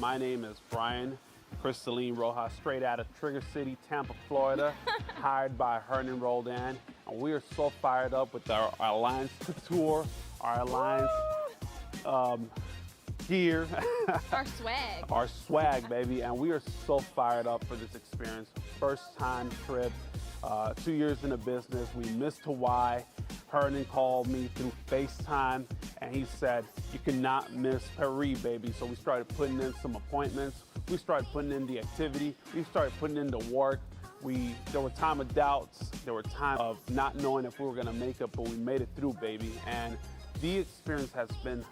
My name is Brian Crystalline Rojas, straight out of Trigger City, Tampa, Florida, hired by Hernan Roldan. And we are so fired up with our Alliance Couture, our Alliance gear. Our swag. Our swag, baby. And we are so fired up for this experience. First time trip, 2 years in the business. We missed Hawaii. Hernan called me through FaceTime and he said, you cannot miss Paris, baby. So we started putting in some appointments. We started putting in the activity. We started putting in the work. There were time of doubts. There were time of not knowing if we were gonna make it, but we made it through, baby. And the experience has been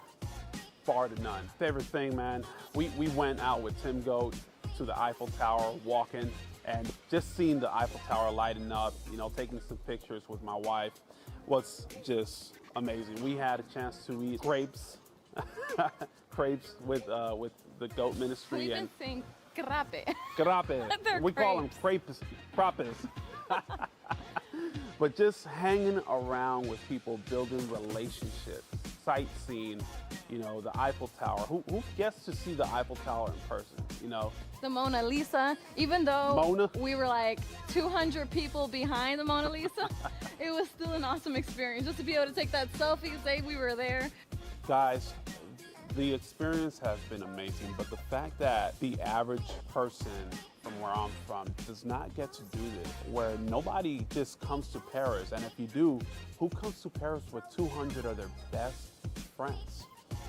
far to none. Favorite thing, man, we went out with Tim Goat to the Eiffel Tower, walking, and just seeing the Eiffel Tower lighting up, you know, taking some pictures with my wife was just amazing. We had a chance to eat crepes, crepes with the Goat Ministry. We even sing crepe. Crepe. We call them crepes. But just hanging around with people, building relationships, sightseeing, you know, the Eiffel Tower. Who gets to see the Eiffel Tower in person, you know? The Mona Lisa, even though we were like 200 people behind the Mona Lisa, it was still an awesome experience just to be able to take that selfie, say we were there. Guys, the experience has been amazing, but the fact that the average person from where I'm from does not get to do this, where nobody just comes to Paris, and if you do, who comes to Paris with 200 of their best friends?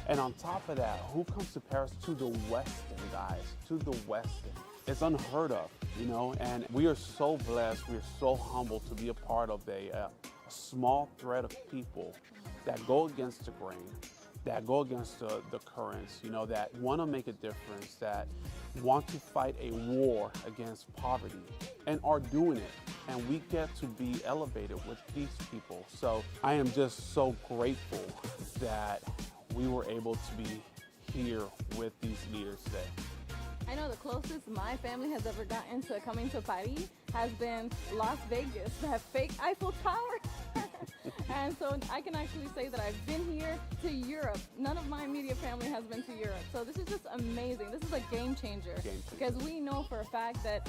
And on top of that, who comes to Paris to the Westin, guys, to the Westin? It's unheard of, you know, and we are so blessed, we are so humbled to be a part of a small thread of people that go against the grain, that go against the currents, you know, that want to make a difference, that want to fight a war against poverty and are doing it. And we get to be elevated with these people. So I am just so grateful that we were able to be here with these leaders today. I know the closest my family has ever gotten to coming to Paris has been Las Vegas, that fake Eiffel Tower. And so I can actually say that I've been here to Europe. None of my immediate family has been to Europe. So this is just amazing. This is a game changer. Because we know for a fact that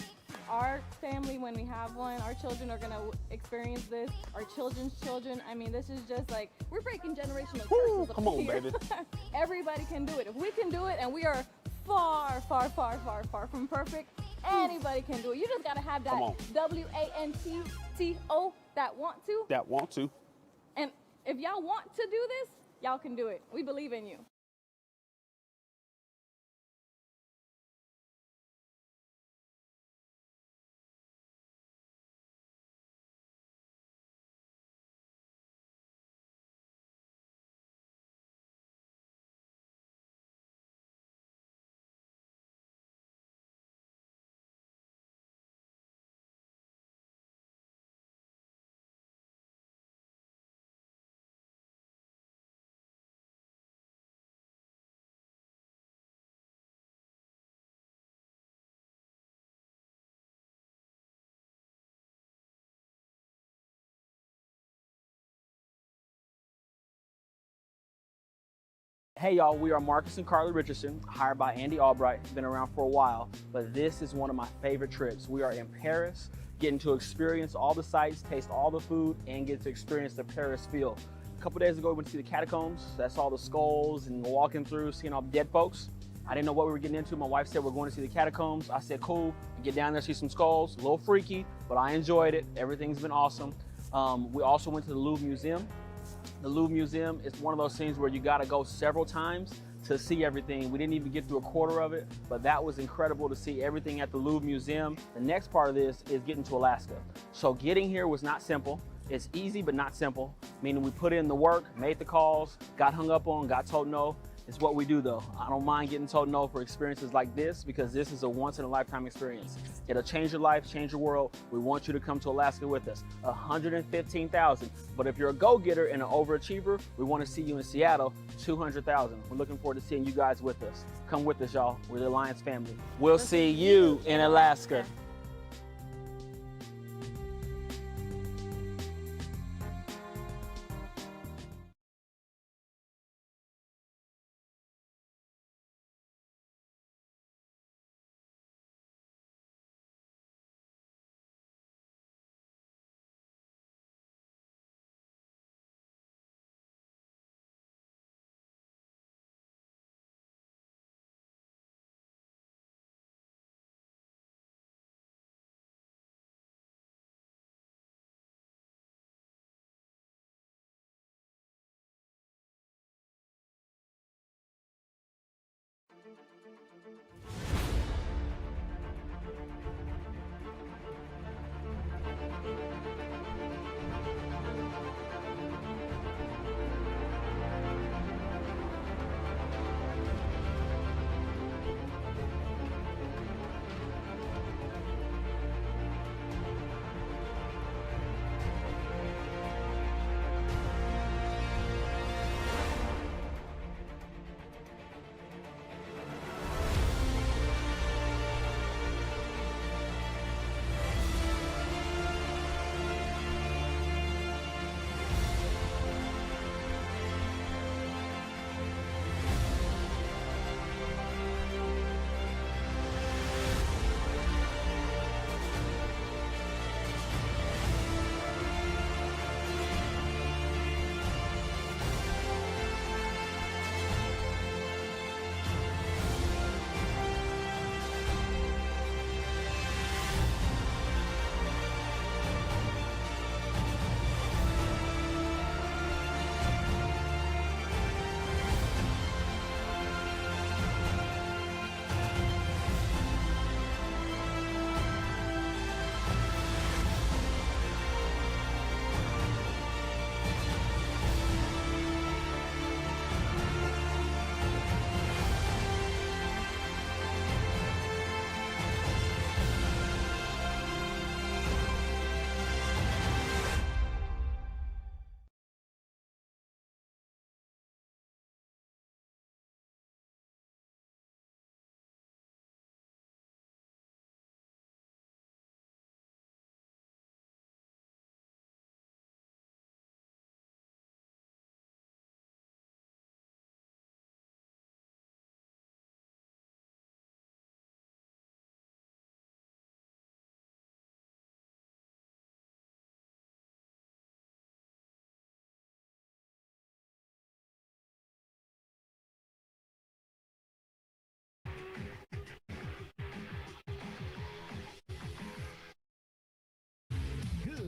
our family, when we have one, our children are gonna experience this, our children's children. I mean, this is just like, we're breaking generational curses. Come on, baby. Everybody can do it. If we can do it, and we are far, far, far, far, far from perfect, anybody can do it. You just gotta have that WANTTO, that want to. That want to. And if y'all want to do this, y'all can do it. We believe in you. Hey y'all, we are Marcus and Carly Richardson, hired by Andy Albright, been around for a while, but this is one of my favorite trips. We are in Paris, getting to experience all the sights, taste all the food, and get to experience the Paris feel. A couple days ago, we went to see the catacombs. That's all the skulls and walking through, seeing all the dead folks. I didn't know what we were getting into. My wife said we're going to see the catacombs. I said, cool, get down there, see some skulls. A little freaky, but I enjoyed it. Everything's been awesome. We also went to the Louvre Museum. The Louvre Museum is one of those things where you gotta go several times to see everything. We didn't even get through a quarter of it, but that was incredible to see everything at the Louvre Museum. The next part of this is getting to Alaska. So getting here was not simple. It's easy, but not simple, meaning we put in the work, made the calls, got hung up on, got told no. It's what we do though. I don't mind getting told no for experiences like this because this is a once in a lifetime experience. It'll change your life, change your world. We want you to come to Alaska with us. 115,000. But if you're a go-getter and an overachiever, we want to see you in Seattle, 200,000. We're looking forward to seeing you guys with us. Come with us, y'all. We're the Alliance family. We'll see you in Alaska.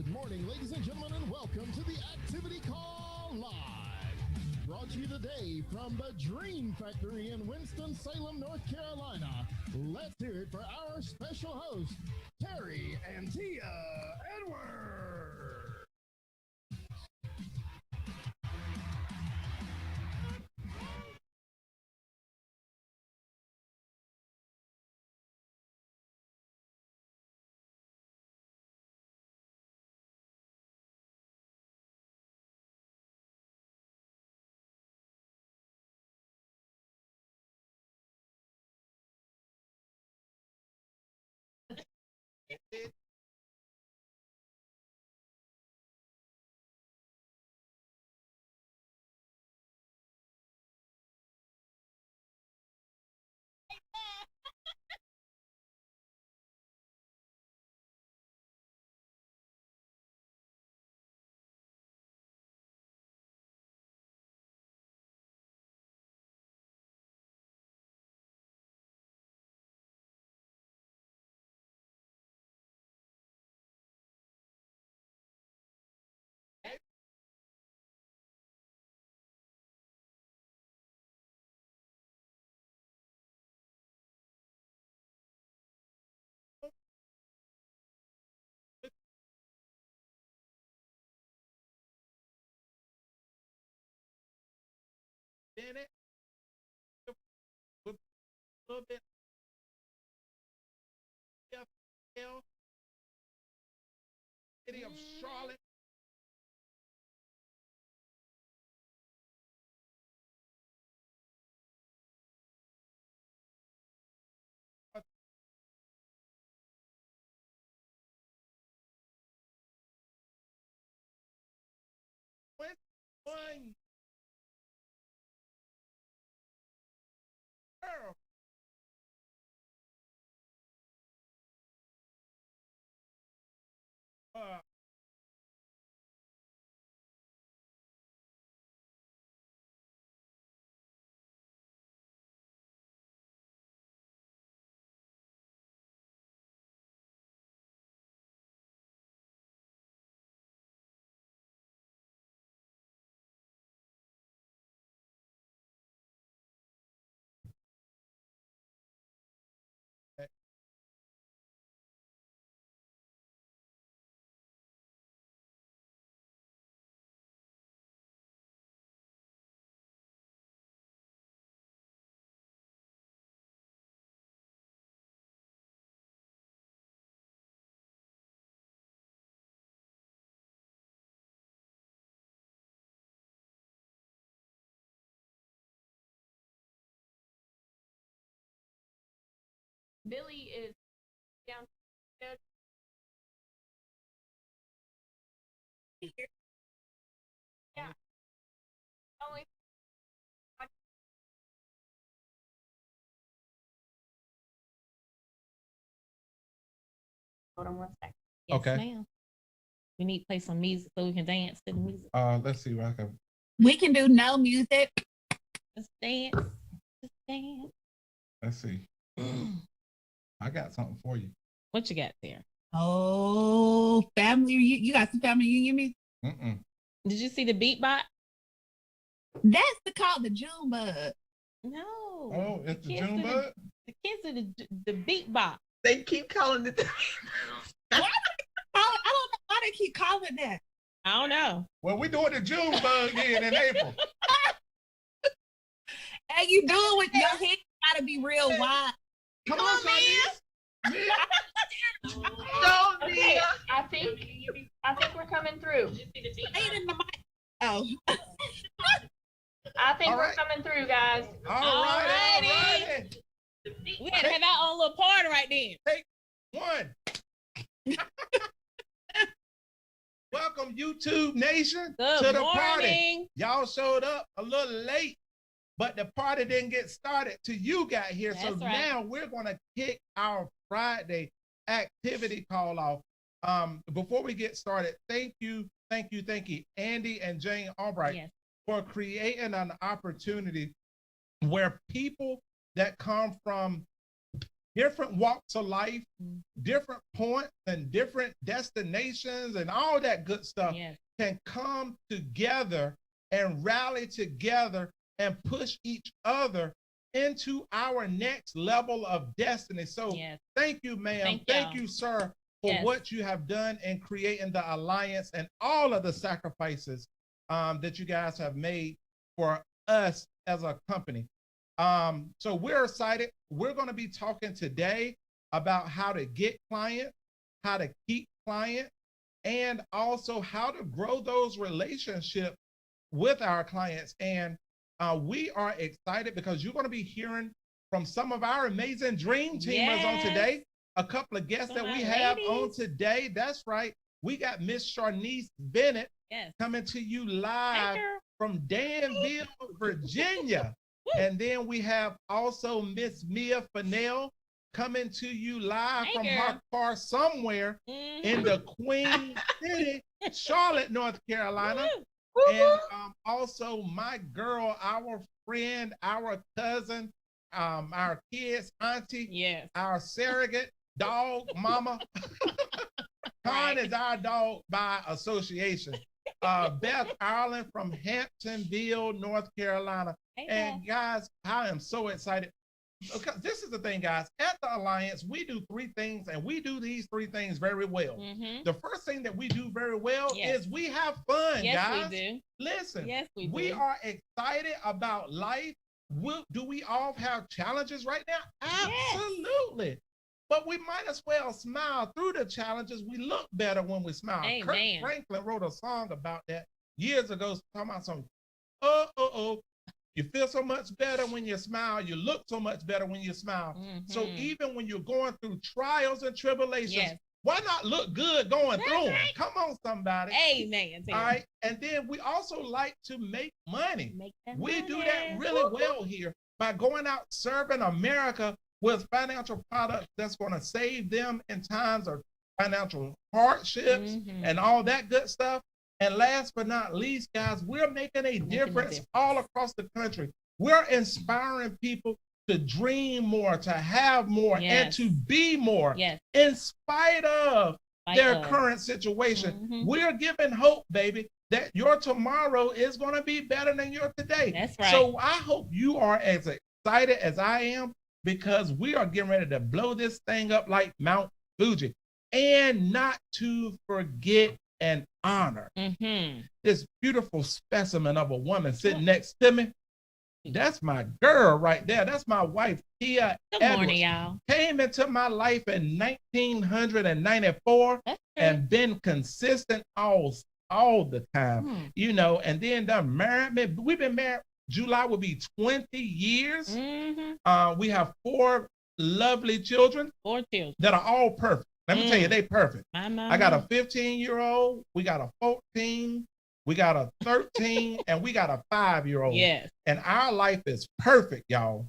Good morning, ladies and gentlemen, and welcome to the Activity Call Live. Brought to you today from the Dream Factory in Winston-Salem, North Carolina. Let's hear it for our special host, Terry and Tia Edwards. In it, with a little bit of city of Charlotte. One girl. Billy is downstairs. Yeah. Only hold on one second. Yes, Okay. ma'am. We need to play some music so we can dance to the music. Let's see what I can. We can do no music. Let's dance. Let's dance. Let's see. I got something for you. What you got there? Oh, family, you got some family union music? Mm-mm. Did you see the beat bot? That's called the June bug. No. Oh, it's the kids June are bug? The kids are the beat bot. They keep calling it. I don't know why they keep calling that. I don't know. Well, we doing the June bug in April. And you do it with your head gotta be real wide. Come on, man. Okay, I think we're coming through. Say it in the mic. Oh. I think All we're right. coming through, guys. All right. We gotta have our own little party right then. Take one. Welcome, YouTube Nation, Good to the morning. party. Y'all showed up a little late, but the party didn't get started till you got here. That's so right. now we're going to kick our Friday activity call off. Before we get started, thank you, Andy and Jane Albright, Yes. for creating an opportunity where people that come from different walks of life, different points and different destinations and all that good stuff can come together and rally together and push each other into our next level of destiny. So thank you, ma'am. Thank you, sir, for what you have done in creating the alliance and all of the sacrifices that you guys have made for us as a company. So we're excited. We're going to be talking today about how to get clients, how to keep clients, and also how to grow those relationships with our clients. And we are excited because you're going to be hearing from some of our amazing dream teamers on today. A couple of guests that we have on today. That's right. We got Miss Sharnice Bennett coming to you live from Danville, Virginia. And then we have also Miss Mia Fennell coming to you live from her car somewhere in the Queen City, Charlotte, North Carolina. And also my girl, our friend, our cousin, our kids, auntie, our surrogate dog, mama. Con is our dog by association. Beth Ireland from Hamptonville, North Carolina. And guys, I am so excited. Because this is the thing, guys. At the Alliance, we do 3 things, and we do these 3 things very well. The first thing that we do very well is we have fun, guys. Yes, we do. Listen, we do. are excited about life. Do we all have challenges right now? Absolutely. But we might as well smile through the challenges. We look better when we smile. Kirk Franklin wrote a song about that years ago, talking about something. You feel so much better when you smile. You look so much better when you smile. So even when you're going through trials and tribulations, why not look good going through them? Come on, somebody. Amen. All right. And then we also like to make money. We do that really well here by going out serving America with financial products that's going to save them in times of financial hardships and all that good stuff. And last but not least, guys, we're making a difference all across the country. We're inspiring people to dream more, to have more, and to be more in spite of their current situation. We're giving hope, baby, that your tomorrow is going to be better than your today. That's right. So I hope you are as excited as I am, because we are getting ready to blow this thing up like Mount Fuji. And not to forget and honor this beautiful specimen of a woman sitting next to me. That's my girl right there. That's my wife, Tia Edwards. Good morning, y'all. Came into my life in 1994 and been consistent all the time. You know, and then done married. We've been married. July will be 20 years. We have 4 lovely children. 4 children that are all perfect. Let me tell you, they perfect. I got a 15-year-old, we got a 14, we got a 13, and we got a 5-year-old. Yes. And our life is perfect, y'all.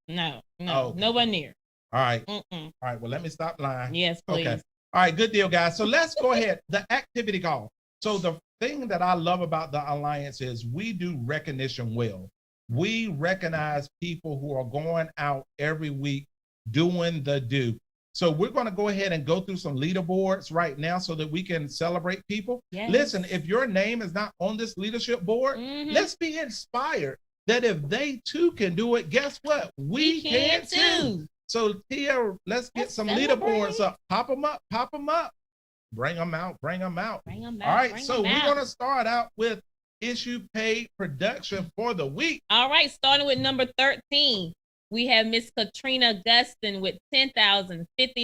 No, nowhere near. All right. All right, well, let me stop lying. Yes, please. Okay. All right, good deal, guys. So let's go ahead. The activity call. So the thing that I love about the Alliance is we do recognition well. We recognize people who are going out every week doing the do. So we're going to go ahead and go through some leaderboards right now so that we can celebrate people. Listen, if your name is not on this leadership board, let's be inspired that if they too can do it, guess what? We can too. So Tia, let's get some leaderboards up. Pop them up, pop them up. Bring them out, bring them out. All right, so we're going to start out with issue paid production for the week. All right, starting with number 13. We have Miss Katrina Gustin with $10,050. Hey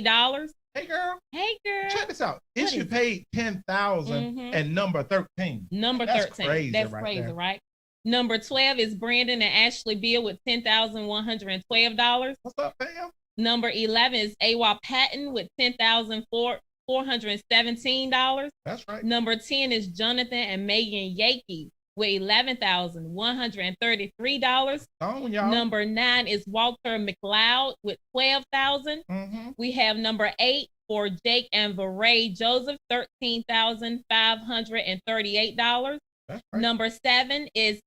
girl. Hey girl. Check this out. Issue paid $10,000 and number 13. Number 13. Crazy. That's crazy, right? Number 12 is Brandon and Ashley Beal with $10,112. What's up, fam? Number 11 is Awa Patton with $10,417. That's right. Number 10 is Jonathan and Megan Yakey with $11,133. On, y'all. Number 9 is Walter McLeod with $12,000. We have number 8 for Jake and Varay Joseph, $13,538. Right. Number 7 is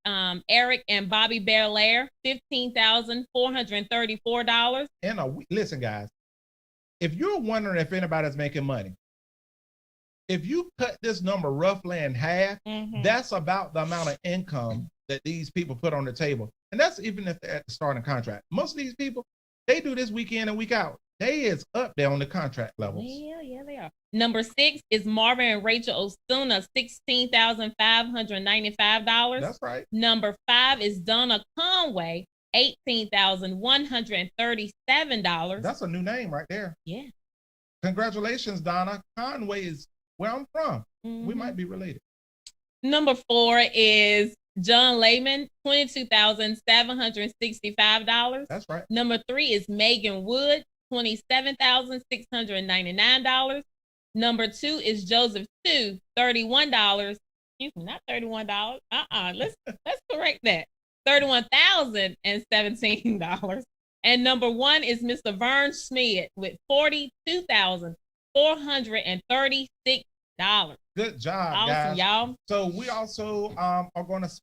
Eric and Bobby Belair, $15,434. And listen, guys, if you're wondering if anybody's making money, if you cut this number roughly in half, that's about the amount of income that these people put on the table. And that's even if they're at the starting contract. Most of these people, they do this week in and week out. They is up there on the contract levels. Yeah, they are. Number 6 is Marvin and Rachel Osuna, $16,595. That's right. Number 5 is Donna Conway, $18,137. That's a new name right there. Yeah. Congratulations, Donna. Conway is where I'm from. We might be related. Number 4 is John Lehman, $22,765. That's right. Number 3 is Megan Wood, $27,699. Number 2 is Joseph Two, $31. Excuse me, not $31. Let's correct that. $31,017. And number 1 is Mr. Vern Schmidt with $42,436. Good job, awesome, guys. Y'all. So we also are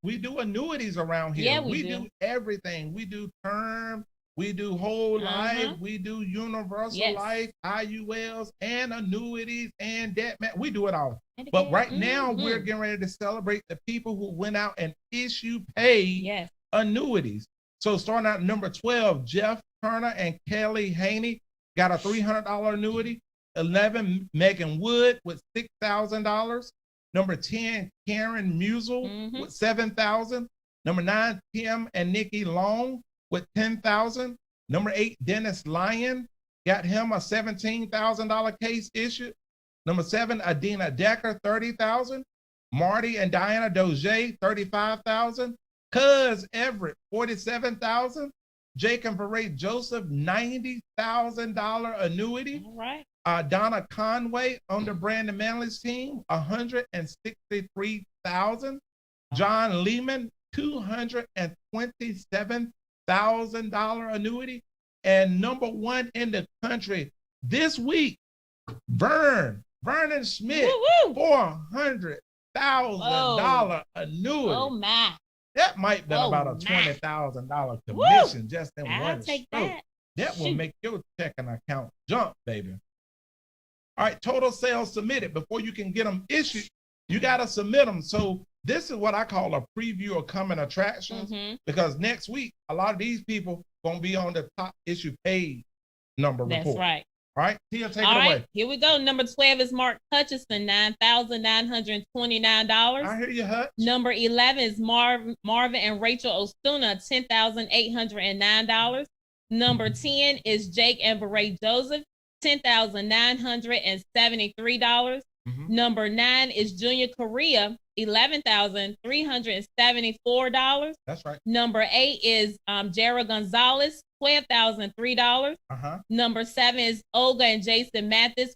we do annuities around here. Yeah, we do everything. We do term, we do whole life, we do universal life, IULs, and annuities and debt. We do it all. But right now we're getting ready to celebrate the people who went out and issued paid annuities. So starting out number 12, Jeff Turner and Kelly Haney got a $300 annuity. 11, Megan Wood with $6,000. Number 10, Karen Musel with $7,000. Number 9, Tim and Nikki Long with $10,000. Number 8, Dennis Lyon, got him a $17,000 case issued. Number 7, Adina Decker, $30,000. Marty and Diana Doge, $35,000. Cuz Everett, $47,000. Jake and Faray Joseph, $90,000 annuity. All right. Donna Conway under Brandon Manley's team, $163,000. John Lehman, $227,000 annuity. And number 1 in the country this week, Vernon Schmidt, $400,000 annuity. Oh my. That might be about a $20,000 commission just in one take stroke. That will make your checking account jump, baby. All right, total sales submitted. Before you can get them issued, you got to submit them. So this is what I call a preview of coming attractions, because next week, a lot of these people going to be on the top issue paid number report. That's right. All right, Tia, take it away. Here we go. Number 12 is Mark Hutchison, $9,929. I hear you, Hutch. Number 11 is Marvin and Rachel Osuna, $10,809. Number 10 is Jake and Faray Joseph, $10,973. Number 9 is Junior Korea, $11,374. That's right. Number 8 is Jara Gonzalez, $12,003. Number 7 is Olga and Jason Mathis,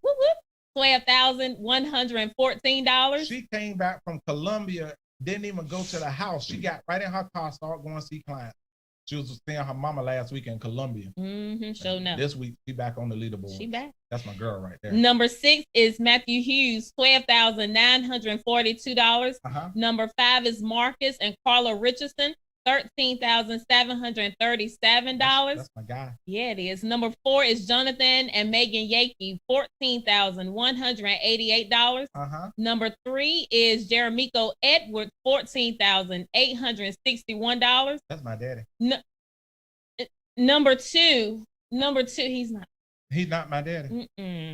$12,114. She came back from Columbia, didn't even go to the house. She got right in her car, started going to see clients. She was seeing her mama last week in Columbia. Sure enough. This week, she back on the leaderboard. She back. That's my girl right there. Number 6 is Matthew Hughes, $12,942. Number 5 is Marcus and Carla Richardson, $13,737. That's my guy. Yeah, it is. Number 4 is Jonathan and Megan Yakey, $14,188. Number 3 is Jeremico Edwards, $14,861. That's my daddy. Number two, he's not. He's not my daddy.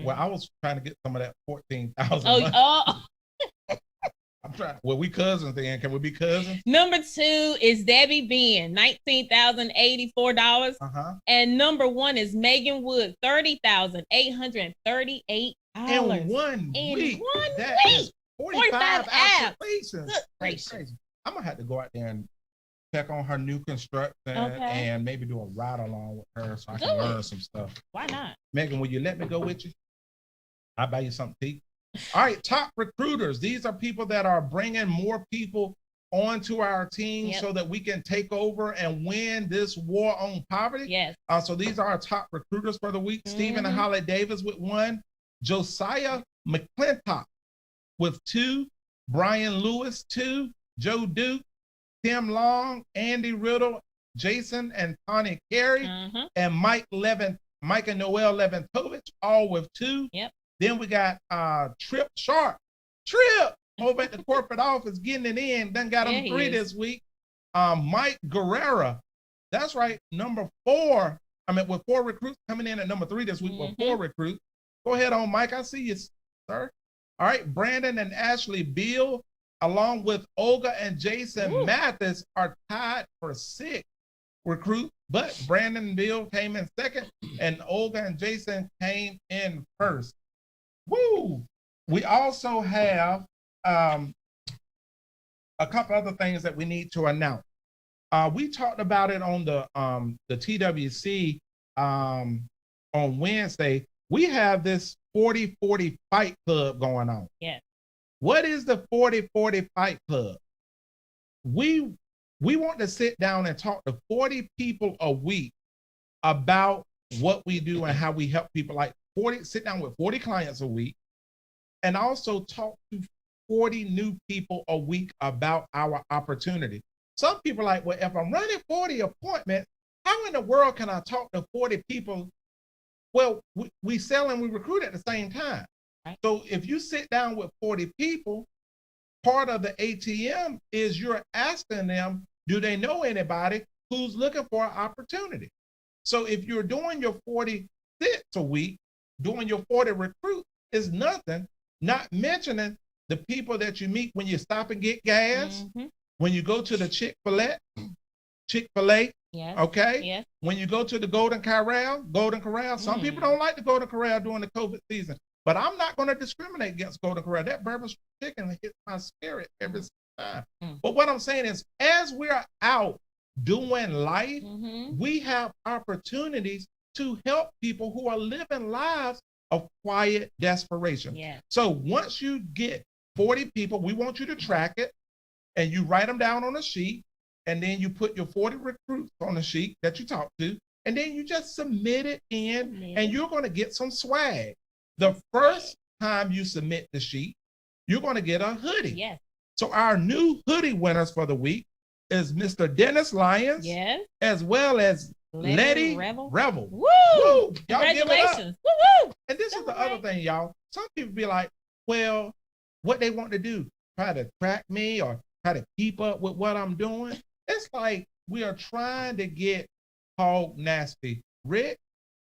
Well, I was trying to get some of that 14,000. I'm trying. Well, we cousins then. Can we be cousins? Number 2 is Debbie Ben, $19,084. And number 1 is Megan Wood, $30,838. In one week. That is 45 applications. Crazy. I'm gonna have to go out there and check on her new construction and maybe do a ride along with her so I can learn some stuff. Why not? Megan, will you let me go with you? I'll buy you something to eat. All right, top recruiters. These are people that are bringing more people onto our team so that we can take over and win this war on poverty. Yes. So these are our top recruiters for the week. Stephen and Holly Davis with 1. Josiah McClintock with 2. Brian Lewis, 2. Joe Duke, Tim Long, Andy Riddle, Jason and Tony Carey, and Mike and Noel Leventovich all with 2. Yep. Then we got Trip Sharp. Trip over at the corporate office getting it in. Then got him 3 this week. Mike Guerrera. That's right. Number 4. With 4 recruits coming in at number 3 this week with 4 recruits. Go ahead on, Mike. I see you, sir. All right. Brandon and Ashley Beal, along with Olga and Jason Mathis, are tied for 6th recruit. But Brandon and Bill came in 2nd, and Olga and Jason came in 1st. Woo! We also have a couple other things that we need to announce. We talked about it on the TWC on Wednesday. We have this 40-40 Fight Club going on. Yes. What is the 40-40 Fight Club? We want to sit down and talk to 40 people a week about what we do and how we help people. Like sit down with 40 clients a week, and also talk to 40 new people a week about our opportunity. Some people are like, well, if I'm running 40 appointments, how in the world can I talk to 40 people? Well, we sell and we recruit at the same time. Right. So if you sit down with 40 people, part of the ATM is you're asking them, do they know anybody who's looking for an opportunity? So if you're doing your 40 sits a week, doing your 40 recruits is nothing, not mentioning the people that you meet when you stop and get gas, when you go to the Chick-fil-A, yes. Okay? Yes. When you go to the Golden Corral, some people don't like the Golden Corral during the COVID season, but I'm not going to discriminate against Golden Corral. That barbecue chicken hits my spirit every time. But what I'm saying is, as we're out doing life, we have opportunities to help people who are living lives of quiet desperation. Yeah. So once you get 40 people, we want you to track it, and you write them down on a sheet, and then you put your 40 recruits on the sheet that you talk to, and then you just submit it in, and you're going to get some swag. The first time you submit the sheet, you're going to get a hoodie. Yes. So our new hoodie winners for the week is Mr. Dennis Lyons, yes, as well as Letty Revel. Woo! Woo! Y'all Congratulations. Woo woo! And this is the other thing, y'all. Some people be like, well, what they want to do, try to track me or try to keep up with what I'm doing. It's like we are trying to get Hog Nasty rich.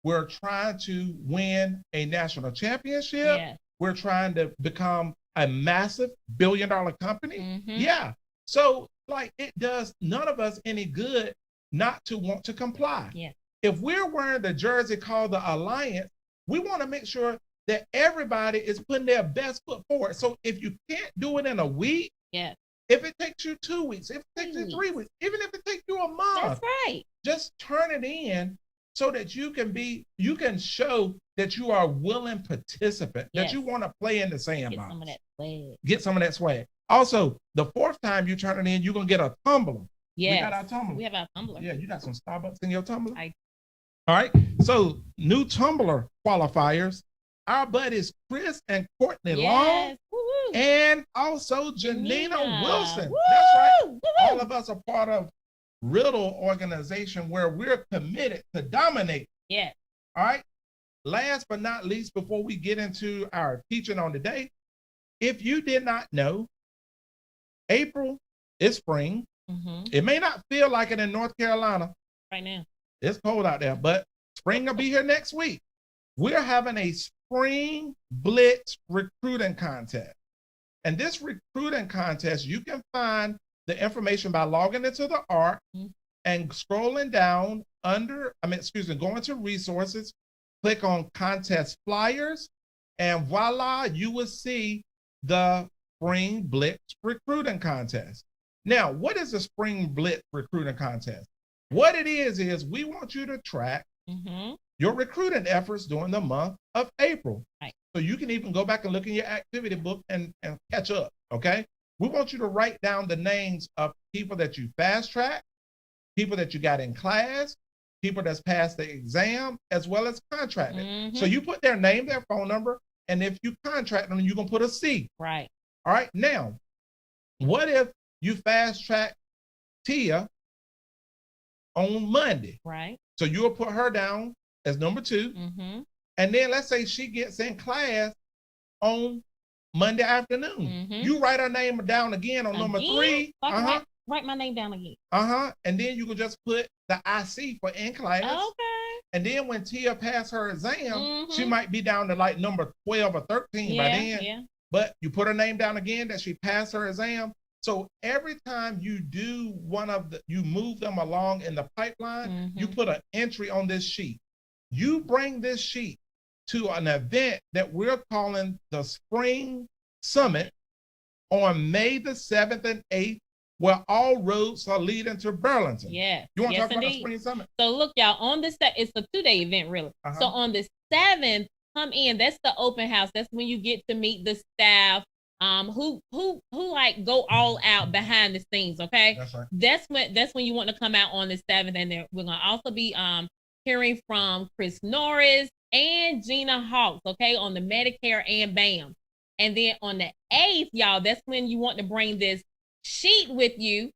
We're trying to win a national championship. Yes. We're trying to become a massive billion-dollar company. Yeah. So like it does none of us any good not to want to comply. Yeah. If we're wearing the jersey called the Alliance, we want to make sure that everybody is putting their best foot forward. So if you can't do it in a week, yes, if it takes you 2 weeks, if it takes you 3 weeks, even if it takes you a month, that's right. Just turn it in so that you can show that you are a willing participant, that you want to play in the sandbox. Get some of that swag. Get some of that swag. Also, the 4th time you turn it in, you're going to get a tumbler. Yes. We got our tumbler. We have our tumbler. Yeah, you got some Starbucks in your tumbler? I All right. So, new tumbler qualifiers. Our buddies Chris and Courtney Long, Woo-hoo. and also Janina Wilson. Woo! That's right. Woo-hoo. All of us are part of Riddle organization where we're committed to dominate. Yeah. All right. Last but not least, before we get into our teaching on the day, if you did not know, April is spring. It may not feel like it in North Carolina. Right now. It's cold out there, but spring will be here next week. We're having a spring blitz recruiting contest. And this recruiting contest, you can find the information by logging into the ARC and scrolling down going to resources, click on contest flyers, and voila, you will see the Spring Blitz recruiting contest. Now, what is the Spring Blitz recruiting contest? What it is we want you to track your recruiting efforts during the month of April. Right. So you can even go back and look in your activity book and catch up, okay? We want you to write down the names of people that you fast track, people that you got in class, people that's passed the exam, as well as contracted. So you put their name, their phone number, and if you contract them, you're going to put a C. Right. All right. Now, what if you fast track Tia on Monday? Right. So you'll put her down as number 2. And then let's say she gets in class on Monday afternoon. You write her name down again on number 3. Write my name down again. And then you can just put the IC for in class. Okay. And then when Tia passed her exam, she might be down to like number 12 or 13 by then. Yeah. But you put her name down again that she passed her exam. So every time you do you move them along in the pipeline, you put an entry on this sheet. You bring this sheet to an event that we're calling the Spring Summit on May the 7th and 8th, where all roads are leading to Burlington. Yeah. You want to talk about the Spring Summit? So look, y'all, on this, it's a 2-day event, really. So on the 7th, come in. That's the open house. That's when you get to meet the staff, who like go all out behind the scenes. Okay. That's right. That's when you want to come out on the 7th, and then we're gonna also be hearing from Chris Norris and Gina Hawks, okay, on the Medicare and BAM. And then on the 8th, y'all, that's when you want to bring this sheet with you.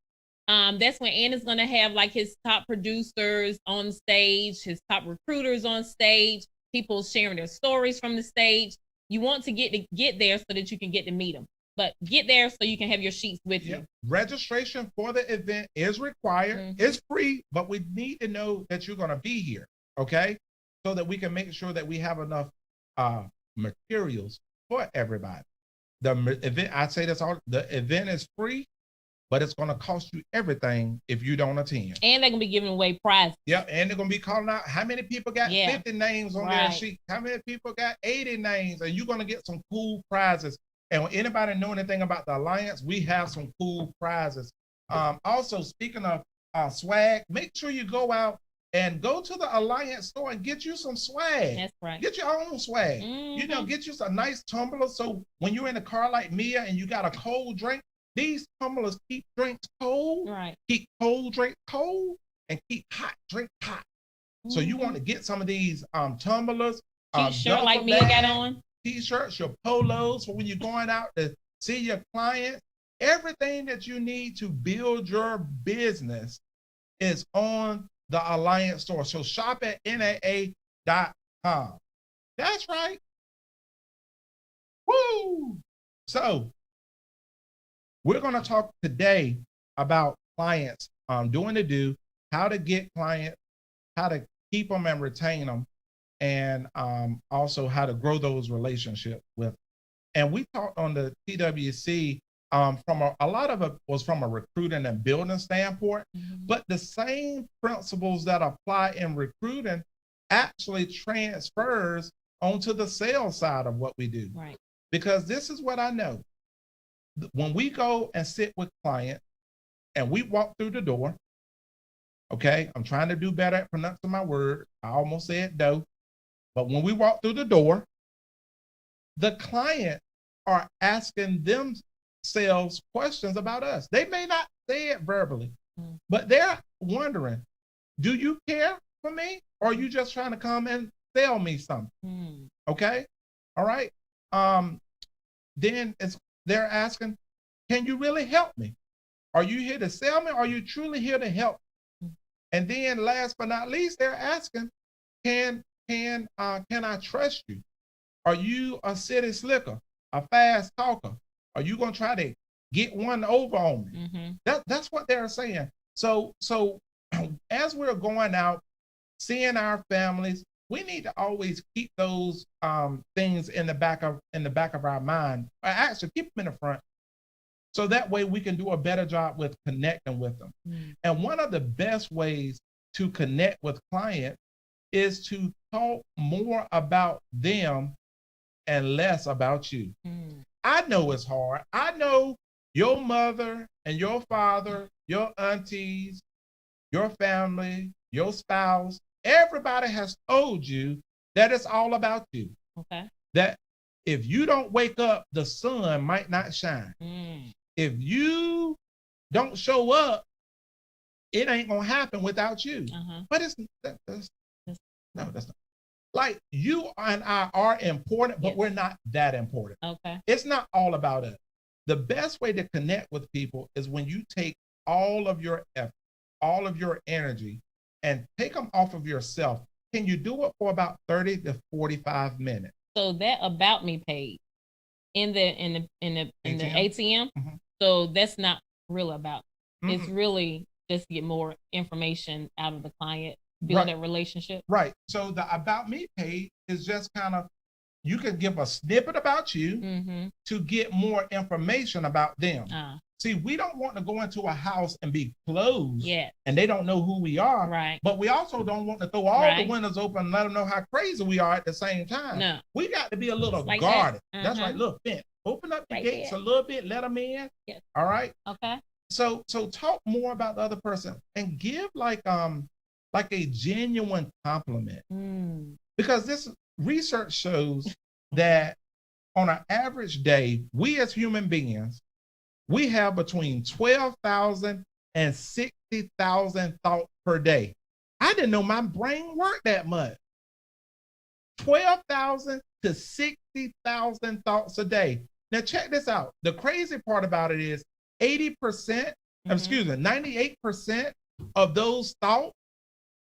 That's when Anna's gonna have like his top producers on stage, his top recruiters on stage, people sharing their stories from the stage. You want to get there so that you can get to meet them. But get there so you can have your sheets with you. Registration for the event is required. It's free, but we need to know that you're going to be here, okay? So that we can make sure that we have enough materials for everybody. The event, I say this all, the event is free, but it's going to cost you everything if you don't attend. And they're going to be giving away prizes. Yeah, and they're going to be calling out how many people got 50 names on their sheet, how many people got 80 names, and you're going to get some cool prizes. And when anybody know anything about the Alliance, we have some cool prizes. Also, speaking of swag, make sure you go out and go to the Alliance store and get you some swag. That's right. Get your own swag. You know, get you a nice tumbler. So when you're in a car like Mia and you got a cold drink, these tumblers keep drinks cold, keep cold drinks cold, and keep hot drinks hot. So you want to get some of these tumblers. T-shirt like Mia got on. T-shirts, your polos for when you're going out to see your clients. Everything that you need to build your business is on the Alliance store. So shop at NAA.com. That's right. Woo! So we're going to talk today about clients, doing the do, how to get clients, how to keep them and retain them, and also how to grow those relationships with. And we talked on the TWC from a lot of it was from a recruiting and building standpoint, but the same principles that apply in recruiting actually transfers onto the sales side of what we do. Right. Because this is what I know. When we go and sit with clients and we walk through the door, okay, I'm trying to do better at pronouncing my word. I almost said dough. But when we walk through the door, the client are asking themselves questions about us. They may not say it verbally, but they're wondering, do you care for me? Or are you just trying to come and sell me something? Okay? All right. Then they're asking, can you really help me? Are you here to sell me? Or are you truly here to help? And then last but not least, they're asking, can I trust you? Are you a city slicker, a fast talker? Are you gonna try to get one over on me? That's what they're saying. So as we're going out, seeing our families, we need to always keep those things in the back of our mind. Or actually, keep them in the front, so that way we can do a better job with connecting with them. And one of the best ways to connect with clients is to talk more about them and less about you. I know it's hard. I know your mother and your father, your aunties, your family, your spouse, everybody has told you that it's all about you. Okay. That if you don't wake up, the sun might not shine. If you don't show up, it ain't gonna happen without you. But no, that's not. Like, you and I are important, but we're not that important. Okay. It's not all about us. The best way to connect with people is when you take all of your effort, all of your energy, and take them off of yourself can you do it for about 30 to 45 minutes? So that about me page in the ATM. Mhm. So that's not real about. It's Mm-mm. really just to get more information out of the client, build that relationship. Right. So the about me page is just kind of, you can give a snippet about you to get more information about them. See, we don't want to go into a house and be closed and they don't know who we are. Right. But we also don't want to throw all the windows open and let them know how crazy we are at the same time. No. We got to be a little Like guarded. that. That's right. Look, Finn, open up the Right gates there. a little bit, let them in. Yes. All right. Okay. So talk more about the other person and give like a genuine compliment. Because this research shows that on an average day, we as human beings, we have between 12,000 and 60,000 thoughts per day. I didn't know my brain worked that much. 12,000 to 60,000 thoughts a day. Now check this out. The crazy part about it is 98% of those thoughts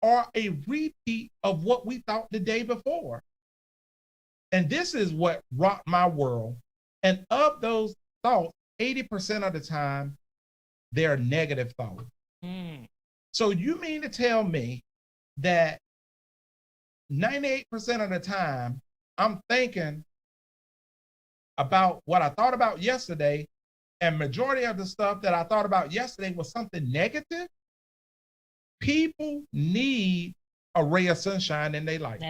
are a repeat of what we thought the day before. And this is what rocked my world. And of those thoughts, 80% of the time, they're negative thoughts. So you mean to tell me that 98% of the time, I'm thinking about what I thought about yesterday, and majority of the stuff that I thought about yesterday was something negative? People need a ray of sunshine in their life.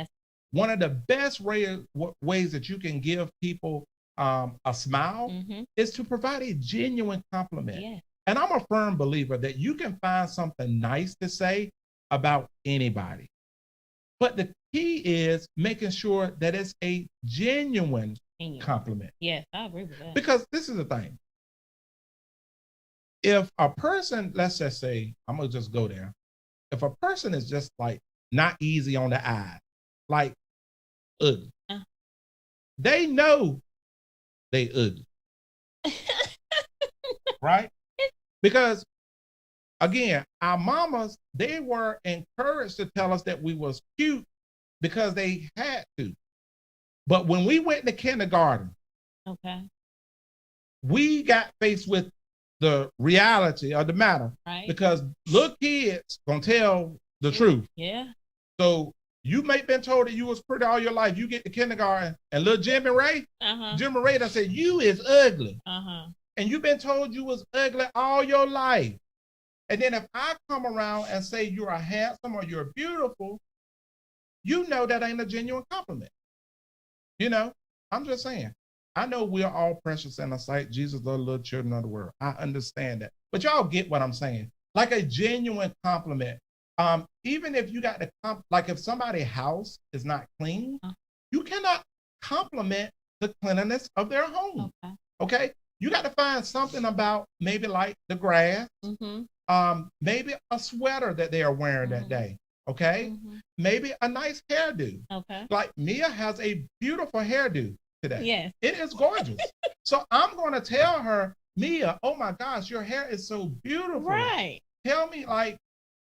One of the best ways that you can give people a smile is to provide a genuine compliment. And I'm a firm believer that you can find something nice to say about anybody. But the key is making sure that it's a genuine compliment. Yes, I agree with that. Because this is the thing. If a person, let's just say, I'm going to just go there. If a person is just like not easy on the eye, like ugly, they know they ugly. Right? Because again, our mamas, they were encouraged to tell us that we was cute because they had to. But when we went to kindergarten, we got faced with the reality of the matter. Because little kids gonna tell the truth. So you may have been told that you was pretty all your life. You get to kindergarten and little Jimmy Ray done said, you is ugly. And you've been told you was ugly all your life. And then if I come around and say you're a handsome or you're beautiful, you know that ain't a genuine compliment. You know, I'm just saying. I know we're all precious in the sight. Jesus loved little children of the world. I understand that. But y'all get what I'm saying. Like a genuine compliment. Even if you got to, like if somebody's house is not clean, you cannot compliment the cleanliness of their home. Okay? You got to find something about maybe like the grass, maybe a sweater that they are wearing that day. Okay? Maybe a nice hairdo. Like Mia has a beautiful hairdo today. It is gorgeous. So I'm going to tell her, Mia, oh my gosh, your hair is so beautiful. Tell me like,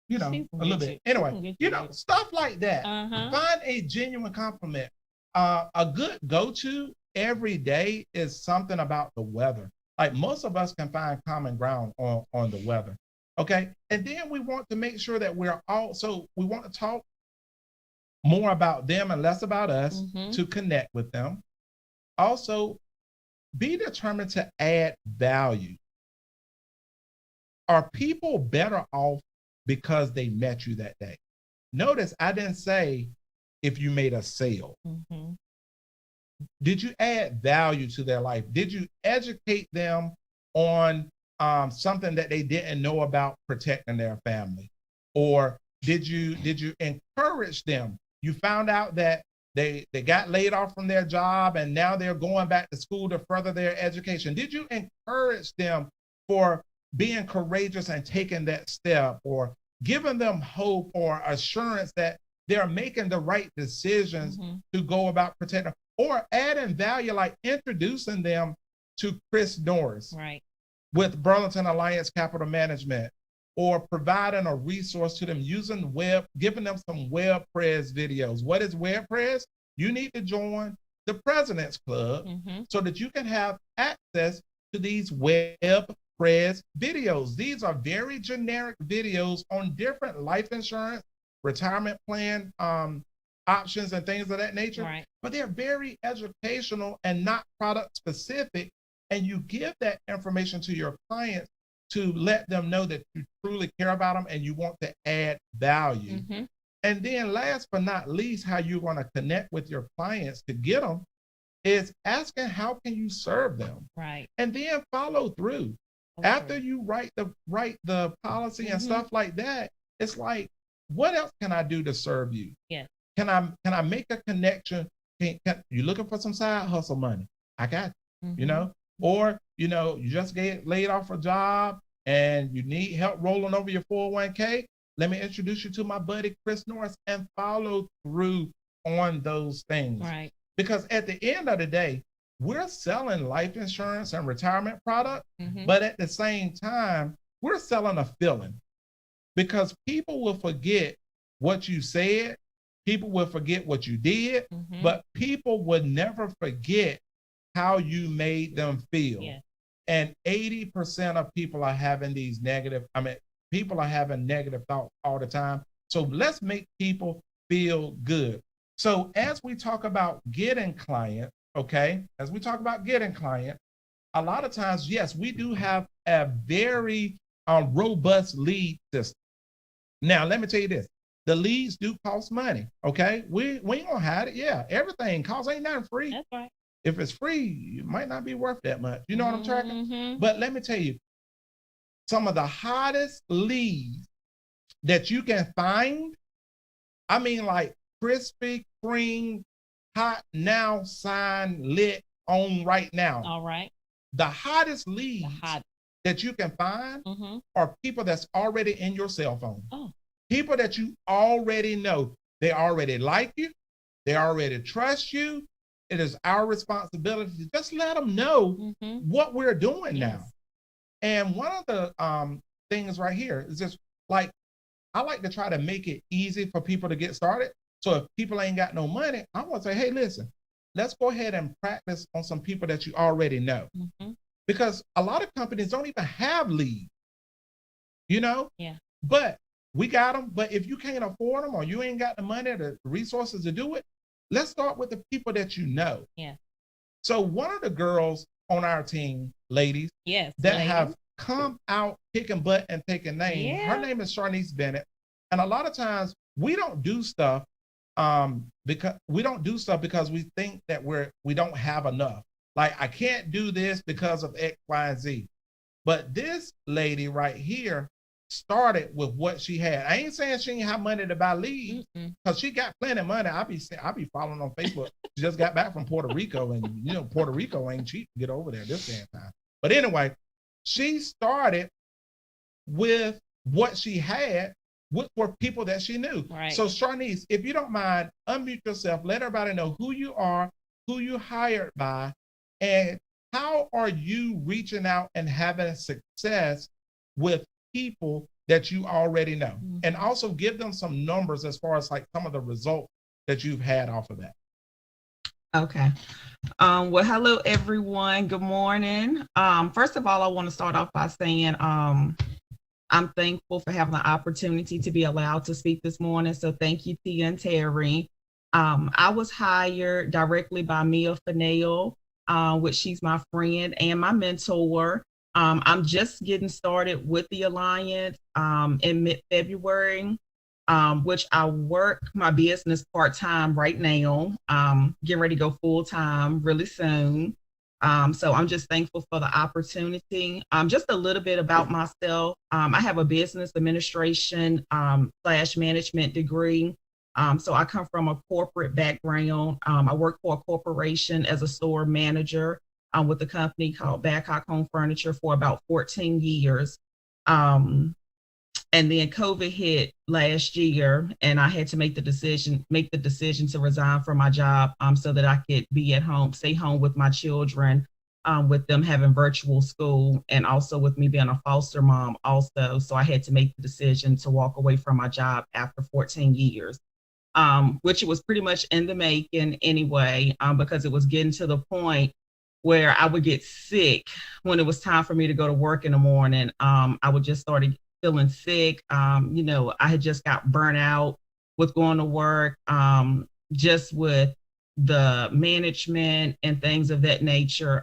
you know, a little bit. Anyway, you know, stuff like that. Find a genuine compliment. A good go-to every day is something about the weather. Like most of us can find common ground on the weather. Okay. And then we want to make sure that we want to talk more about them and less about us to connect with them. Also, be determined to add value. Are people better off because they met you that day? Notice I didn't say if you made a sale. Did you add value to their life? Did you educate them on something that they didn't know about protecting their family? Or did you encourage them? You found out that they got laid off from their job and now they're going back to school to further their education. Did you encourage them for being courageous and taking that step, or giving them hope or assurance that they're making the right decisions to go about protecting, or adding value like introducing them to Chris Norris with Burlington Alliance Capital Management, or providing a resource to them using web, giving them some WebPres videos. What is WebPres? You need to join the President's Club so that you can have access to these WebPres videos. These are very generic videos on different life insurance, retirement plan options and things of that nature. Right. But they're very educational and not product specific. And you give that information to your clients to let them know that you truly care about them and you want to add value. And then last but not least, how you're going to connect with your clients to get them is asking how can you serve them? Right. And then follow through. After you write the policy and stuff like that, it's like, what else can I do to serve you? Yes. Can I make a connection? You looking for some side hustle money? I got you, you know? Or, you know, you just get laid off a job and you need help rolling over your 401k. Let me introduce you to my buddy, Chris Norris, and follow through on those things. Right. Because at the end of the day, we're selling life insurance and retirement products, but at the same time, we're selling a feeling, because people will forget what you said, people will forget what you did, but people would never forget how you made them feel. Yeah. And 80% of people are having these people are having negative thoughts all the time. So let's make people feel good. So as we talk about getting clients, okay, as we talk about getting clients, a lot of times, yes, we do have a very robust lead system. Now, let me tell you this. The leads do cost money, okay? We ain't gonna hide it. Yeah, everything costs, ain't nothing free. That's right. If it's free, it might not be worth that much. You know what I'm tracking? But let me tell you, some of the hottest leads that you can find, I mean, like Krispy Kreme, hot now, sign, lit, on right now. All right. The hottest leads that you can find are people that's already in your cell phone. Oh. People that you already know. They already like you. They already trust you. It is our responsibility to just let them know what we're doing now. And one of the things right here is just like, I like to try to make it easy for people to get started. So if people ain't got no money, I want to say, hey, listen, let's go ahead and practice on some people that you already know. Because a lot of companies don't even have leads, you know? Yeah. But we got them. But if you can't afford them or you ain't got the money or the resources to do it, let's start with the people that you know. Yeah. So one of the girls on our team, ladies, have come out kicking butt and taking names. Her name is Sharnice Bennett. And a lot of times we don't do stuff because we think that we don't have enough. Like, I can't do this because of X, Y, and Z. But this lady right here started with what she had. I ain't saying she ain't have money to buy leads, because she got plenty of money. I be following on Facebook. She just got back from Puerto Rico, and you know Puerto Rico ain't cheap to get over there this damn time. But anyway, she started with what she had, which were people that she knew. Right. So Sharnice, if you don't mind, unmute yourself. Let everybody know who you are, who you hired by, and how are you reaching out and having success with people that you already know, and also give them some numbers as far as like some of the results that you've had off of that. Okay. Well, hello everyone. Good morning. First of all, I want to start off by saying I'm thankful for having the opportunity to be allowed to speak this morning. So thank you, Tia and Terry. I was hired directly by Mia Fennell, which she's my friend and my mentor. I'm just getting started with the Alliance in mid-February, which I work my business part-time right now, getting ready to go full-time really soon. So I'm just thankful for the opportunity. Just a little bit about myself. I have a business administration / management degree. So I come from a corporate background. I work for a corporation as a store manager with a company called Badcock Home Furniture for about 14 years. And then COVID hit last year, and I had to make the decision to resign from my job so that I could be at home, stay home with my children with them having virtual school and also with me being a foster mom also. So I had to make the decision to walk away from my job after 14 years, which it was pretty much in the making anyway, because it was getting to the point where I would get sick when it was time for me to go to work in the morning. I would just start feeling sick. I had just got burnt out with going to work, just with the management and things of that nature.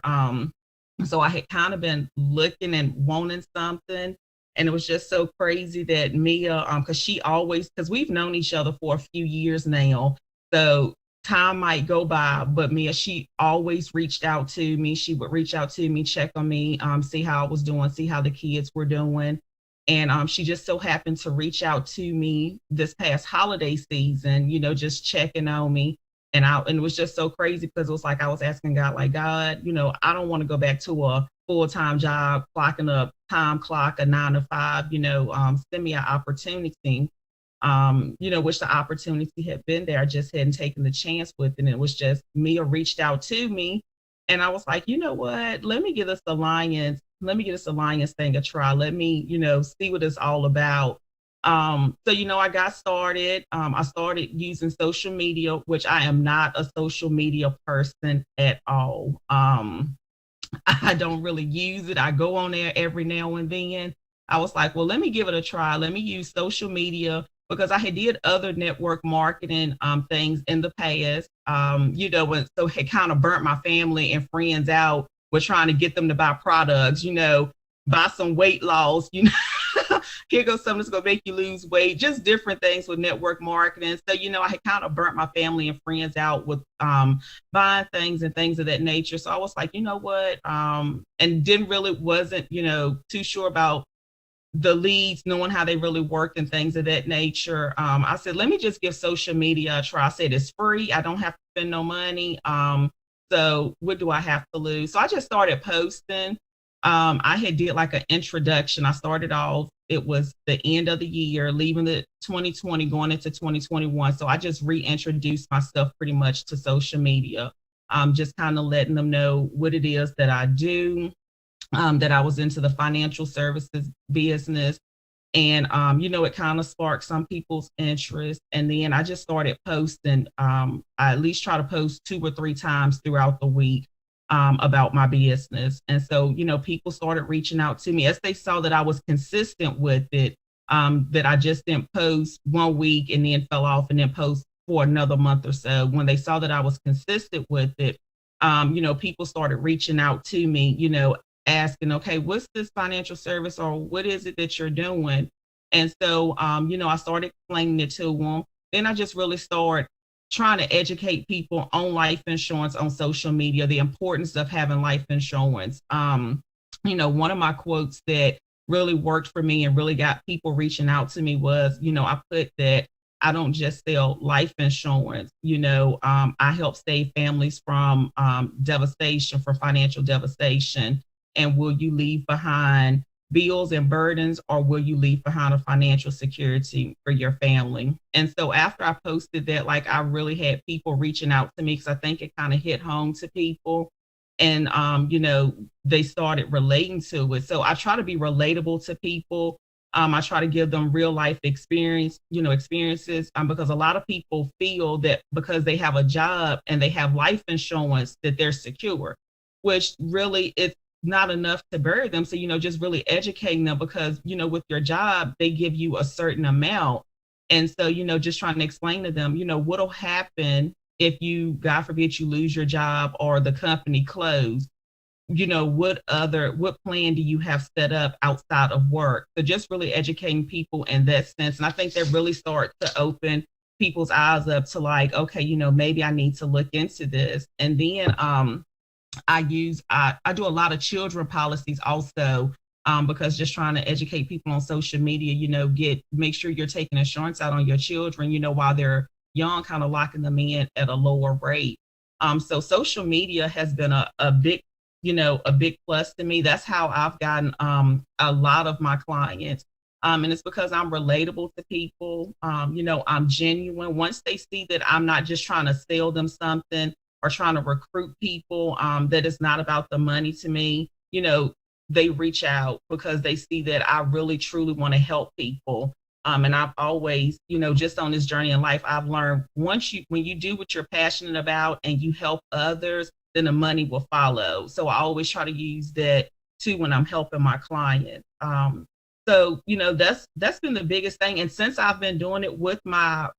So I had kind of been looking and wanting something. And it was just so crazy that Mia, because we've known each other for a few years now. So time might go by, but Mia, she always reached out to me. She would reach out to me, check on me, see how I was doing, see how the kids were doing. And she just so happened to reach out to me this past holiday season, just checking on me. And it was just so crazy because it was like I was asking God, like, God, I don't want to go back to a full-time job, clocking a time clock, a 9 to 5, send me an opportunity, which the opportunity had been there. I just hadn't taken the chance with it. And it was just Mia reached out to me. And I was like, you know what, let me give this alliance thing a try. Let me, see what it's all about. So, I got started. I started using social media, which I am not a social media person at all. I don't really use it. I go on there every now and then. I was like, well, let me give it a try. Let me use social media because I had did other network marketing things in the past, so it kind of burnt my family and friends out with trying to get them to buy products, buy some weight loss, here goes something that's going to make you lose weight, just different things with network marketing. So, I had kind of burnt my family and friends out with buying things and things of that nature. So I was like, you know what? And wasn't, too sure about the leads, knowing how they really worked and things of that nature. I said, let me just give social media a try. I said, it's free. I don't have to spend no money. So what do I have to lose? So I just started posting. I had did like an introduction. I started off, it was the end of the year, leaving the 2020, going into 2021. So I just reintroduced myself pretty much to social media, just kind of letting them know what it is that I do, that I was into the financial services business. And, it kind of sparked some people's interest. And then I just started posting. I at least try to post 2 or 3 times throughout the week about my business. And so, people started reaching out to me as they saw that I was consistent with it, that I just didn't post 1 week and then fell off and then post for another month or so. When they saw that I was consistent with it, people started reaching out to me, asking, okay, what's this financial service or what is it that you're doing? And so, I started explaining it to them. Then I just really started trying to educate people on life insurance on social media, the importance of having life insurance. One of my quotes that really worked for me and really got people reaching out to me was, I put that I don't just sell life insurance. I help save families from devastation, from financial devastation. And will you leave behind bills and burdens, or will you leave behind a financial security for your family? And so after I posted that, like, I really had people reaching out to me because I think it kind of hit home to people. And, they started relating to it. So I try to be relatable to people. I try to give them real life experiences, because a lot of people feel that because they have a job and they have life insurance that they're secure, which really it's not enough to bury them. So, just really educating them because, with your job, they give you a certain amount. And so, just trying to explain to them, what'll happen if you, God forbid, you lose your job or the company closed. What plan do you have set up outside of work? So just really educating people in that sense. And I think that really start to open people's eyes up to like, okay, maybe I need to look into this. And then I do a lot of children policies also, because just trying to educate people on social media, make sure you're taking insurance out on your children, while they're young, kind of locking them in at a lower rate. So social media has been a big plus to me. That's how I've gotten a lot of my clients. And it's because I'm relatable to people. I'm genuine. Once they see that I'm not just trying to sell them something or trying to recruit people, that is not about the money to me, they reach out because they see that I really truly want to help people. And I've always, just on this journey in life, I've learned when you do what you're passionate about and you help others, then the money will follow. So I always try to use that too when I'm helping my clients. So, that's been the biggest thing. And since I've been doing it with my,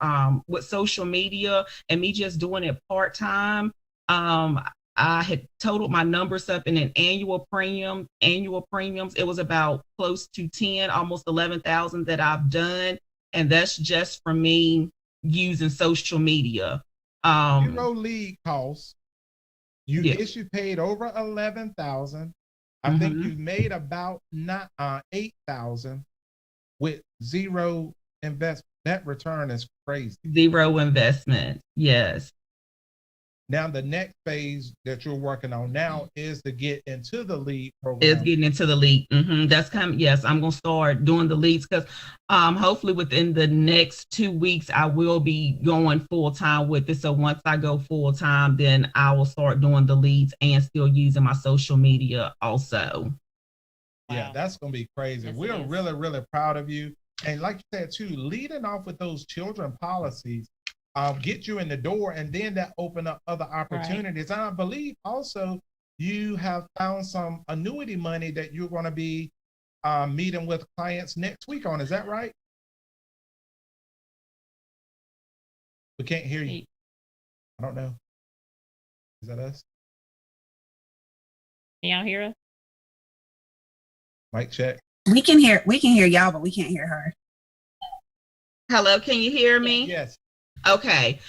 with social media and me just doing it part-time, I had totaled my numbers up in an annual premiums. It was about close to 10, almost 11,000 that I've done. And that's just from me using social media. Zero lead costs. You Yeah. issue paid over 11,000. I think you made about 8,000 with zero investment. That return is crazy. Zero investment. Yes. Now the next phase that you're working on now is to get into the lead program. Is getting into the lead. That's coming. Yes, I'm gonna start doing the leads because hopefully within the next 2 weeks I will be going full time with it. So once I go full time, then I will start doing the leads and still using my social media also. Yeah, that's gonna be crazy. Yes, We're really, really proud of you. And like you said too, leading off with those children policies, get you in the door, and then that open up other opportunities. Right. And I believe also you have found some annuity money that you're going to be meeting with clients next week on. Is that right? We can't hear you. I don't know. Is that us? Can y'all hear us? Mic check. We can hear y'all, but we can't hear her. Hello, can you hear me? Yes. Okay.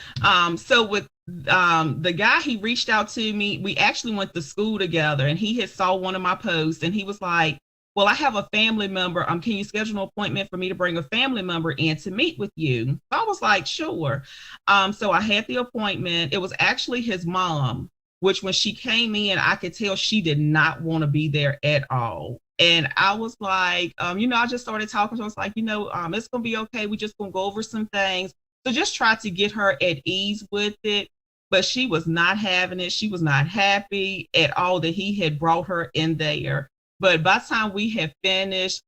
So with the guy, he reached out to me. We actually went to school together, and he had saw one of my posts, and he was like, well, I have a family member. Can you schedule an appointment for me to bring a family member in to meet with you? So I was like, sure. So I had the appointment. It was actually his mom, which when she came in, I could tell she did not want to be there at all. And I was like, I just started talking. So I was like, it's going to be okay. We just going to go over some things. So just try to get her at ease with it. But she was not having it. She was not happy at all that he had brought her in there. But by the time we had finished,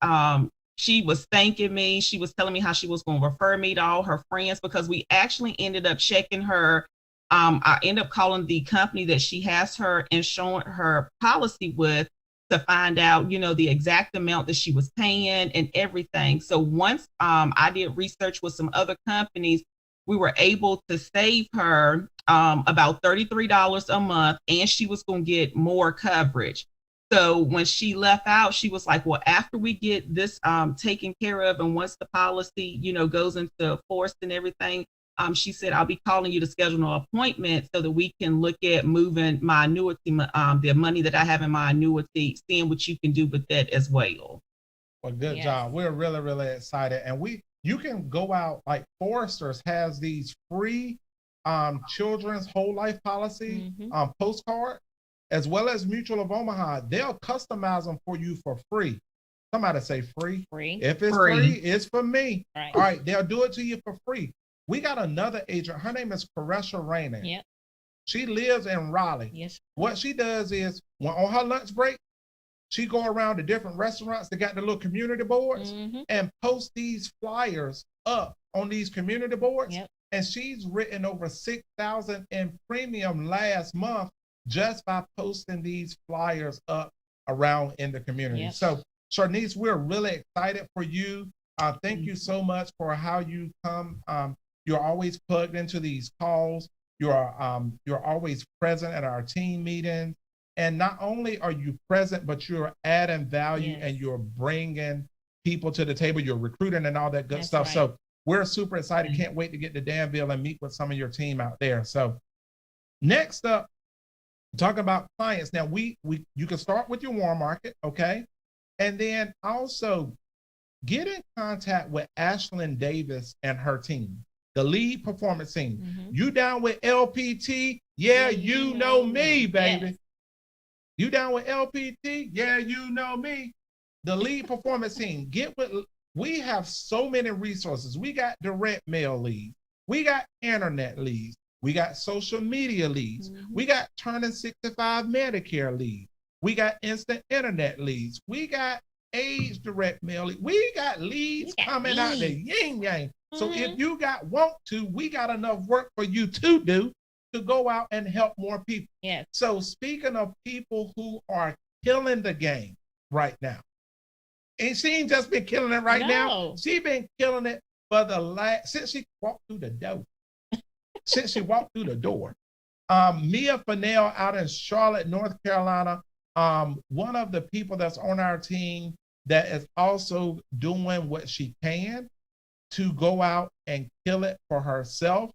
she was thanking me. She was telling me how she was going to refer me to all her friends because we actually ended up checking her. I ended up calling the company that she has her insurance, her policy with, to find out, the exact amount that she was paying and everything. So once I did research with some other companies, we were able to save her about $33 a month, and she was going to get more coverage. So when she left out, she was like, well, after we get this taken care of, and once the policy, goes into force and everything, she said, I'll be calling you to schedule an appointment so that we can look at moving my annuity, the money that I have in my annuity, seeing what you can do with that as well. Well, good job. We're really, really excited. And you can go out, like Foresters has these free children's whole life policy postcard, as well as Mutual of Omaha. They'll customize them for you for free. Somebody say free. Free. If it's free, it's for me. Right. All right, they'll do it to you for free. We got another agent. Her name is Caresha Rainey. Yep. She lives in Raleigh. Yes. What she does is, when on her lunch break, she go around to different restaurants that got the little community boards and post these flyers up on these community boards. Yep. And she's written over 6,000 in premium last month just by posting these flyers up around in the community. Yep. So, Sharnice, we're really excited for you. Thank you so much for how you come. You're always plugged into these calls. You're always present at our team meetings. And not only are you present, but you're adding value and you're bringing people to the table. You're recruiting and all that good stuff. Right. So we're super excited. Can't wait to get to Danville and meet with some of your team out there. So next up, talking about clients. Now you can start with your warm market, okay? And then also get in contact with Ashlyn Davis and her team, the lead performance team. You down with LPT? Yeah, you know me, baby. Yes. You down with LPT? Yeah, you know me. The lead performance team. We have so many resources. We got direct mail leads. We got internet leads. We got social media leads. We got turning 65 Medicare leads. We got instant internet leads. We got age direct mail leads. We got leads coming out the yin yang. So if you we got enough work for you to do to go out and help more people. Yes. So speaking of people who are killing the game right now, and she ain't just been killing it right now. She been killing it for since she walked through the door. Since she walked through the door. Mia Fennell out in Charlotte, North Carolina, one of the people that's on our team that is also doing what she can to go out and kill it for herself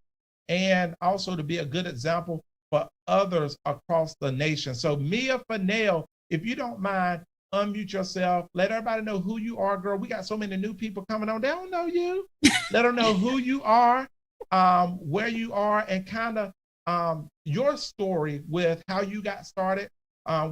and also to be a good example for others across the nation. So Mia Fennell, if you don't mind, unmute yourself. Let everybody know who you are, girl. We got so many new people coming on. They don't know you. Let them know who you are, where you are, and kind of your story with how you got started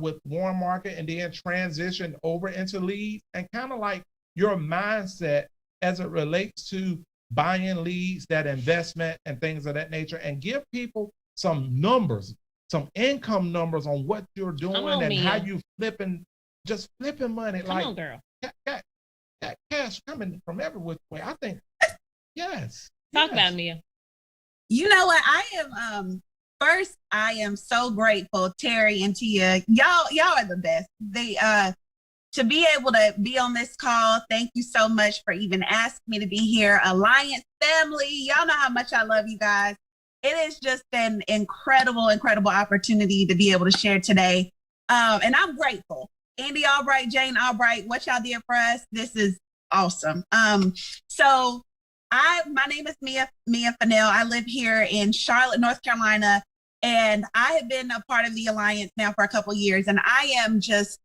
with Warren Market and then transitioned over into leads, and kind of like your mindset as it relates to buying leads, that investment and things of that nature, and give people some numbers, some income numbers on what you're doing and how you flipping money. Come on, girl. Got cash coming from every which way. I think, yes. Talk about Mia. You know what? I am first, I am so grateful, Terry and Tia. Y'all are the best. They to be able to be on this call, thank you so much for even asking me to be here. Alliance family, y'all know how much I love you guys. It has just been incredible opportunity to be able to share today. And I'm grateful. Andy Albright, Jane Albright, what y'all did for us, this is awesome. So my name is Mia Fennell. I live here in Charlotte, North Carolina, and I have been a part of the Alliance now for a couple of years, and I am just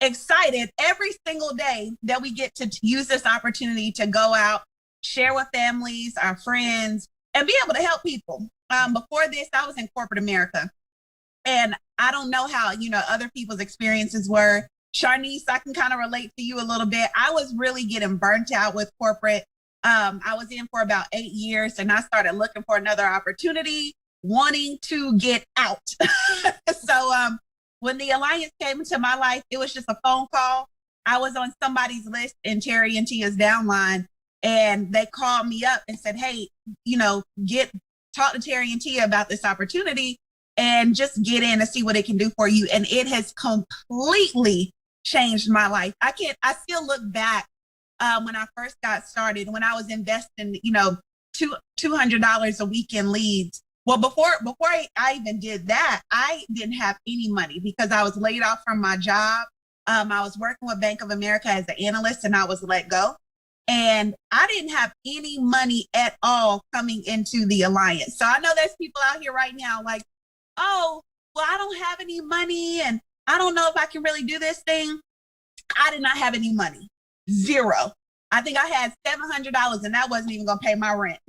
excited every single day that we get to use this opportunity to go out, share with families, our friends, and be able to help people. Before this, I was in corporate America, and I don't know how, other people's experiences were. Sharnice, I can kind of relate to you a little bit. I was really getting burnt out with corporate. I was in for about 8 years, and I started looking for another opportunity, wanting to get out. So when the Alliance came into my life, it was just a phone call. I was on somebody's list in Terry and Tia's downline, and they called me up and said, hey, talk to Terry and Tia about this opportunity and just get in and see what it can do for you. And it has completely changed my life. I still look back when I first got started, when I was investing, $200 a week in leads. Well, before I even did that, I didn't have any money because I was laid off from my job. I was working with Bank of America as an analyst, and I was let go. And I didn't have any money at all coming into the Alliance. So I know there's people out here right now like, oh, well, I don't have any money and I don't know if I can really do this thing. I did not have any money. Zero. I think I had $700 and that wasn't even going to pay my rent.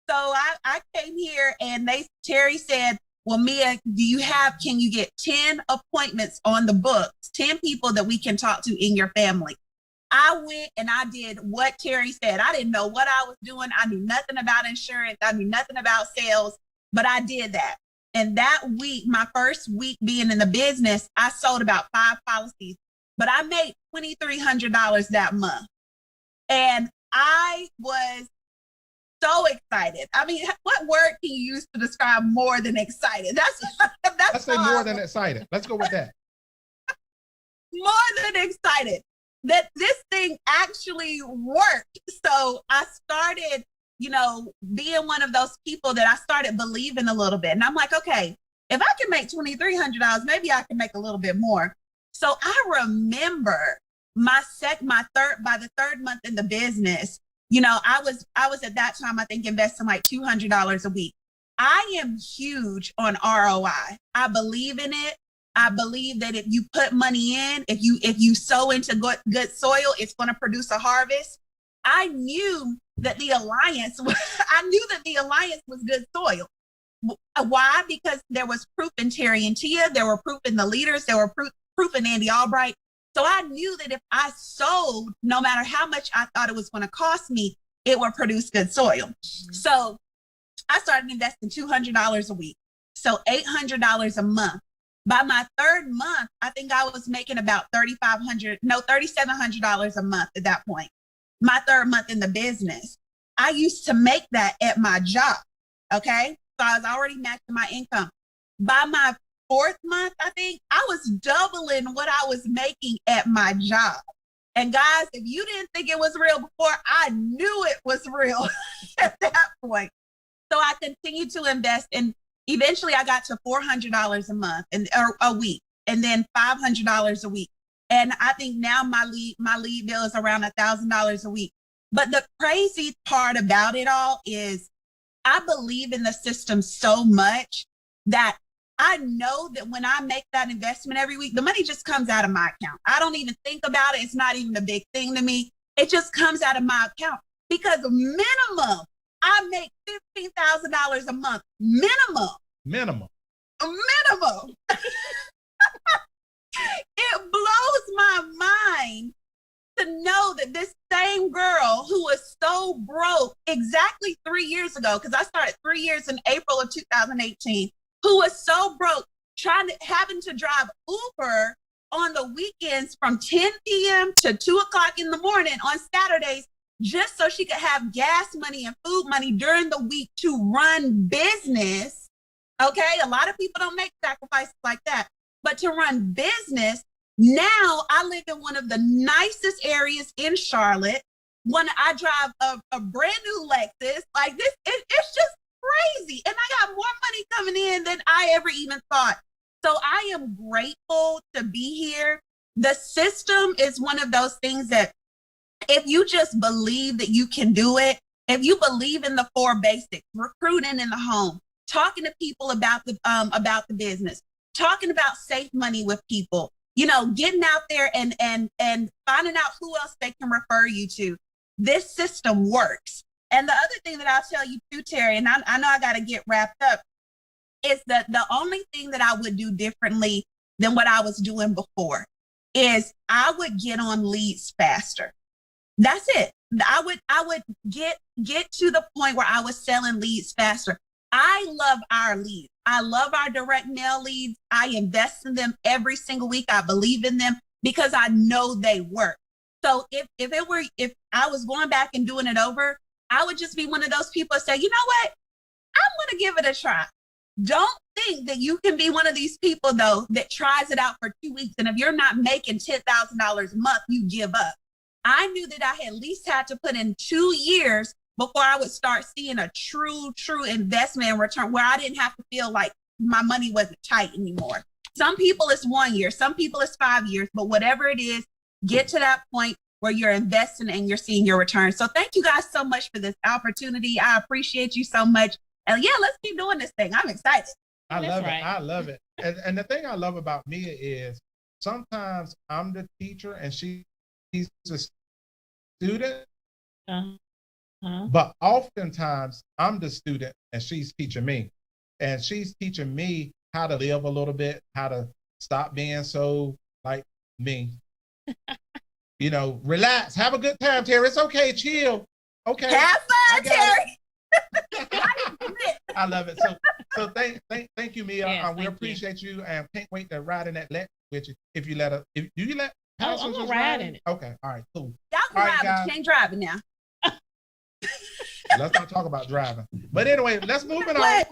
So I came here and Terry said, well, Mia, can you get 10 appointments on the books, 10 people that we can talk to in your family? I went and I did what Terry said. I didn't know what I was doing. I knew nothing about insurance. I knew nothing about sales, but I did that. And that week, my first week being in the business, I sold about 5 policies, but I made $2,300 that month. And I was so excited. I mean, what word can you use to describe more than excited? Let's say more than excited. Let's go with that. More than excited that this thing actually worked. So I started, being one of those people that I started believing a little bit. And I'm like, okay, if I can make $2,300, maybe I can make a little bit more. So I remember by the third month in the business, I was at that time, I think, investing like $200 a week. I am huge on ROI. I believe in it. I believe that if you put money in, if you sow into good soil, it's going to produce a harvest. I knew that the Alliance was good soil. Why? Because there was proof in Terry and Tia, there were proof in the leaders, there were proof in Andy Albright. So I knew that if I sold, no matter how much I thought it was going to cost me, it would produce good soil. Mm-hmm. So I started investing $200 a week. So $800 a month. By my third month, I think I was making about $3,700 a month at that point. My third month in the business. I used to make that at my job. Okay. So I was already matching my income. By my fourth month, I think I was doubling what I was making at my job. And guys, if you didn't think it was real before, I knew it was real at that point. So I continued to invest, and eventually I got to $400 a month or a week, and then $500 a week. And I think now my lead bill is around $1,000 a week. But the crazy part about it all is I believe in the system so much that I know that when I make that investment every week, the money just comes out of my account. I don't even think about it. It's not even a big thing to me. It just comes out of my account because minimum, I make $15,000 a month. Minimum. It blows my mind to know that this same girl who was so broke exactly 3 years ago, because I started 3 years in April of 2018, who was so broke, having to drive Uber on the weekends from 10 p.m. to 2 o'clock in the morning on Saturdays, just so she could have gas money and food money during the week to run business. Okay, a lot of people don't make sacrifices like that, but to run business. Now I live in one of the nicest areas in Charlotte. When I drive a brand new Lexus, like this, it's just crazy. And I got more money coming in than I ever even thought. So I am grateful to be here. The system is one of those things that if you just believe that you can do it, if you believe in the 4 basics, recruiting in the home, talking to people about the business, talking about safe money with people, getting out there and finding out who else they can refer you to. This system works. And the other thing that I'll tell you too, Terry, and I know I got to get wrapped up, is that the only thing that I would do differently than what I was doing before is I would get on leads faster. That's it. I would get to the point where I was selling leads faster. I love our leads. I love our direct mail leads. I invest in them every single week. I believe in them because I know they work. So if I was going back and doing it over, I would just be one of those people that say, you know what? I'm going to give it a try. Don't think that you can be one of these people, though, that tries it out for 2 weeks. And if you're not making $10,000 a month, you give up. I knew that I at least had to put in 2 years before I would start seeing a true investment in return where I didn't have to feel like my money wasn't tight anymore. Some people it's 1 year, some people it's 5 years, but whatever it is, get to that point where you're investing and you're seeing your return. So thank you guys so much for this opportunity. I appreciate you so much. And yeah, let's keep doing this thing. I'm excited. I love it. And the thing I love about Mia is sometimes I'm the teacher and she's the student. But oftentimes I'm the student and she's teaching me. And she's teaching me how to live a little bit, how to stop being so like me. Relax, have a good time, Terry. It's okay, chill. Okay. Have fun, Terry. I love it. So thank you, Mia. Yes, we appreciate you and can't wait to ride in that Lex with you. If you let us, do you let I'm gonna ride in it. Okay, all right, cool. Y'all can All ride, right, but you ain't driving now. Let's not talk about driving. But anyway, let's move it on.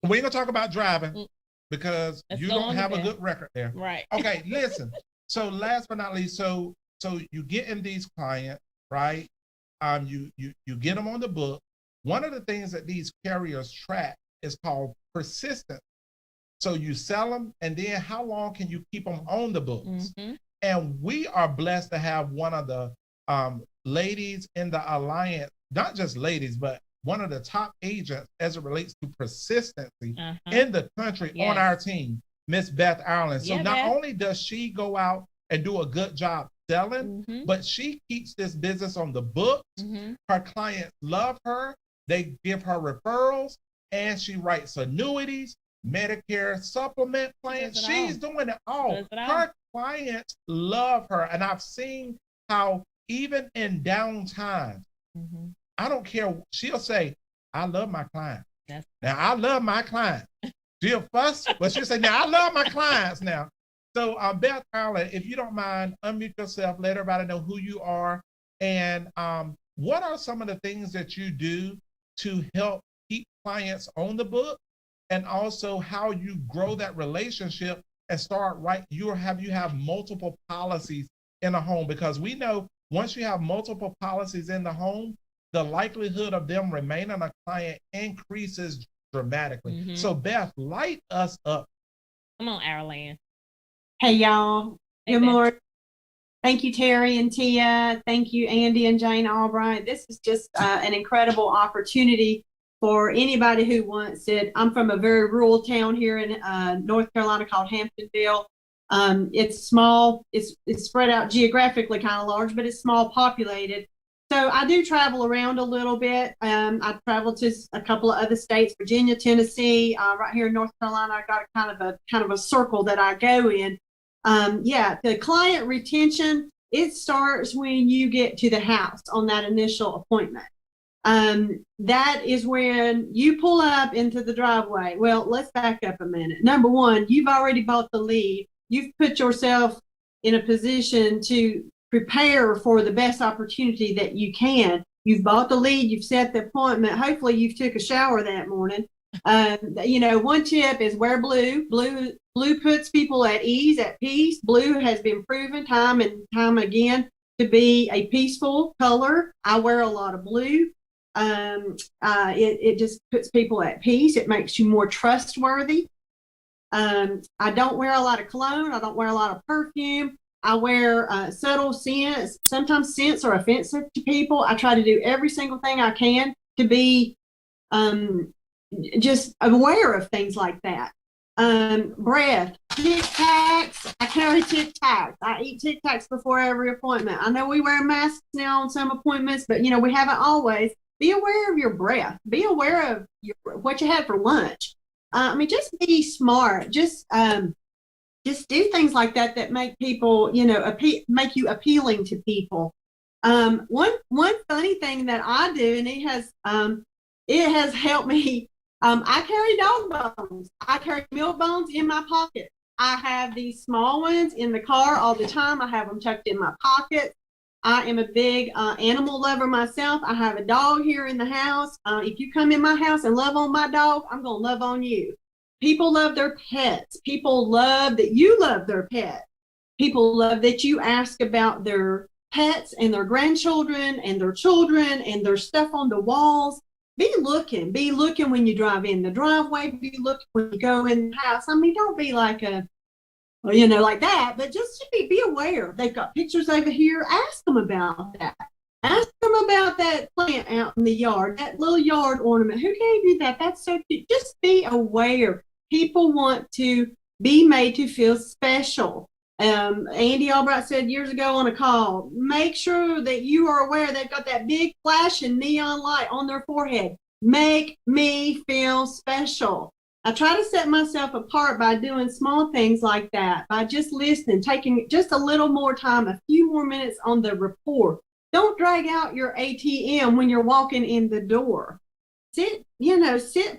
We ain't gonna talk about driving because you don't have a good record there. Right. Okay, listen. So last but not least, so you get in these clients, right? You get them on the book. One of the things that these carriers track is called persistence. So you sell them, and then how long can you keep them on the books? Mm-hmm. And we are blessed to have one of the ladies in the alliance, not just ladies, but one of the top agents as it relates to persistency in the country on our team, Miss Beth Ireland. So not only does she go out and do a good job selling, but she keeps this business on the books. Her clients love her. They give her referrals, and she writes annuities, Medicare supplement plans. She's doing it all. Her clients love her. And I've seen how even in down times, I don't care. She'll say, I love my client. Now, I love my clients. She'll fuss, but she'll say, now, I love my clients now. So, Beth Carla, if you don't mind, unmute yourself, let everybody know who you are, and what are some of the things that you do to help keep clients on the book, and also how you grow that relationship and start you have multiple policies in a home, because we know once you have multiple policies in the home, the likelihood of them remaining a client increases dramatically. Mm-hmm. So Beth, light us up. Come on, Ireland. Hey, y'all. Good morning. Thank you, Terry and Tia. Thank you, Andy and Jane Albright. This is just an incredible opportunity for anybody who wants it. I'm from a very rural town here in North Carolina called Hamptonville. It's small. It's spread out geographically kind of large, but it's small populated. So I do travel around a little bit. I travel to a couple of other states, Virginia, Tennessee, right here in North Carolina. I got kind of a circle that I go in. The client retention, it starts when you get to the house on that initial appointment. That is when you pull up into the driveway. Well, let's back up a minute. Number one, you've already bought the lead. You've put yourself in a position to prepare for the best opportunity that you can. You've bought the lead, you've set the appointment. Hopefully you've took a shower that morning. One tip is wear blue. Blue puts people at ease, at peace. Blue has been proven time and time again to be a peaceful color. I wear a lot of blue. It just puts people at peace. It makes you more trustworthy. I don't wear a lot of cologne. I don't wear a lot of perfume. I wear subtle scents. Sometimes scents are offensive to people. I try to do every single thing I can to be just aware of things like that. Breath, Tic Tacs. I carry Tic Tacs. I eat Tic Tacs before every appointment. I know we wear masks now on some appointments, but we haven't always. Be aware of your breath. Be aware of what you had for lunch. Just be smart. Just do things like that make people, make you appealing to people. One funny thing that I do, and it has helped me. I carry dog bones. I carry milk bones in my pocket. I have these small ones in the car all the time. I have them tucked in my pocket. I am a big animal lover myself. I have a dog here in the house. If you come in my house and love on my dog, I'm going to love on you. People love their pets. People love that you love their pet. People love that you ask about their pets and their grandchildren and their children and their stuff on the walls. Be looking when you drive in the driveway. Be looking when you go in the house. Don't be like like that, but just be aware. They've got pictures over here. Ask them about that. Ask them about that plant out in the yard, that little yard ornament. Who gave you that? That's so cute. Just be aware. People want to be made to feel special. Andy Albright said years ago on a call, make sure that you are aware they've got that big flashing neon light on their forehead. Make me feel special. I try to set myself apart by doing small things like that, by just listening, taking just a little more time, a few more minutes on the rapport. Don't drag out your ATM when you're walking in the door. Sit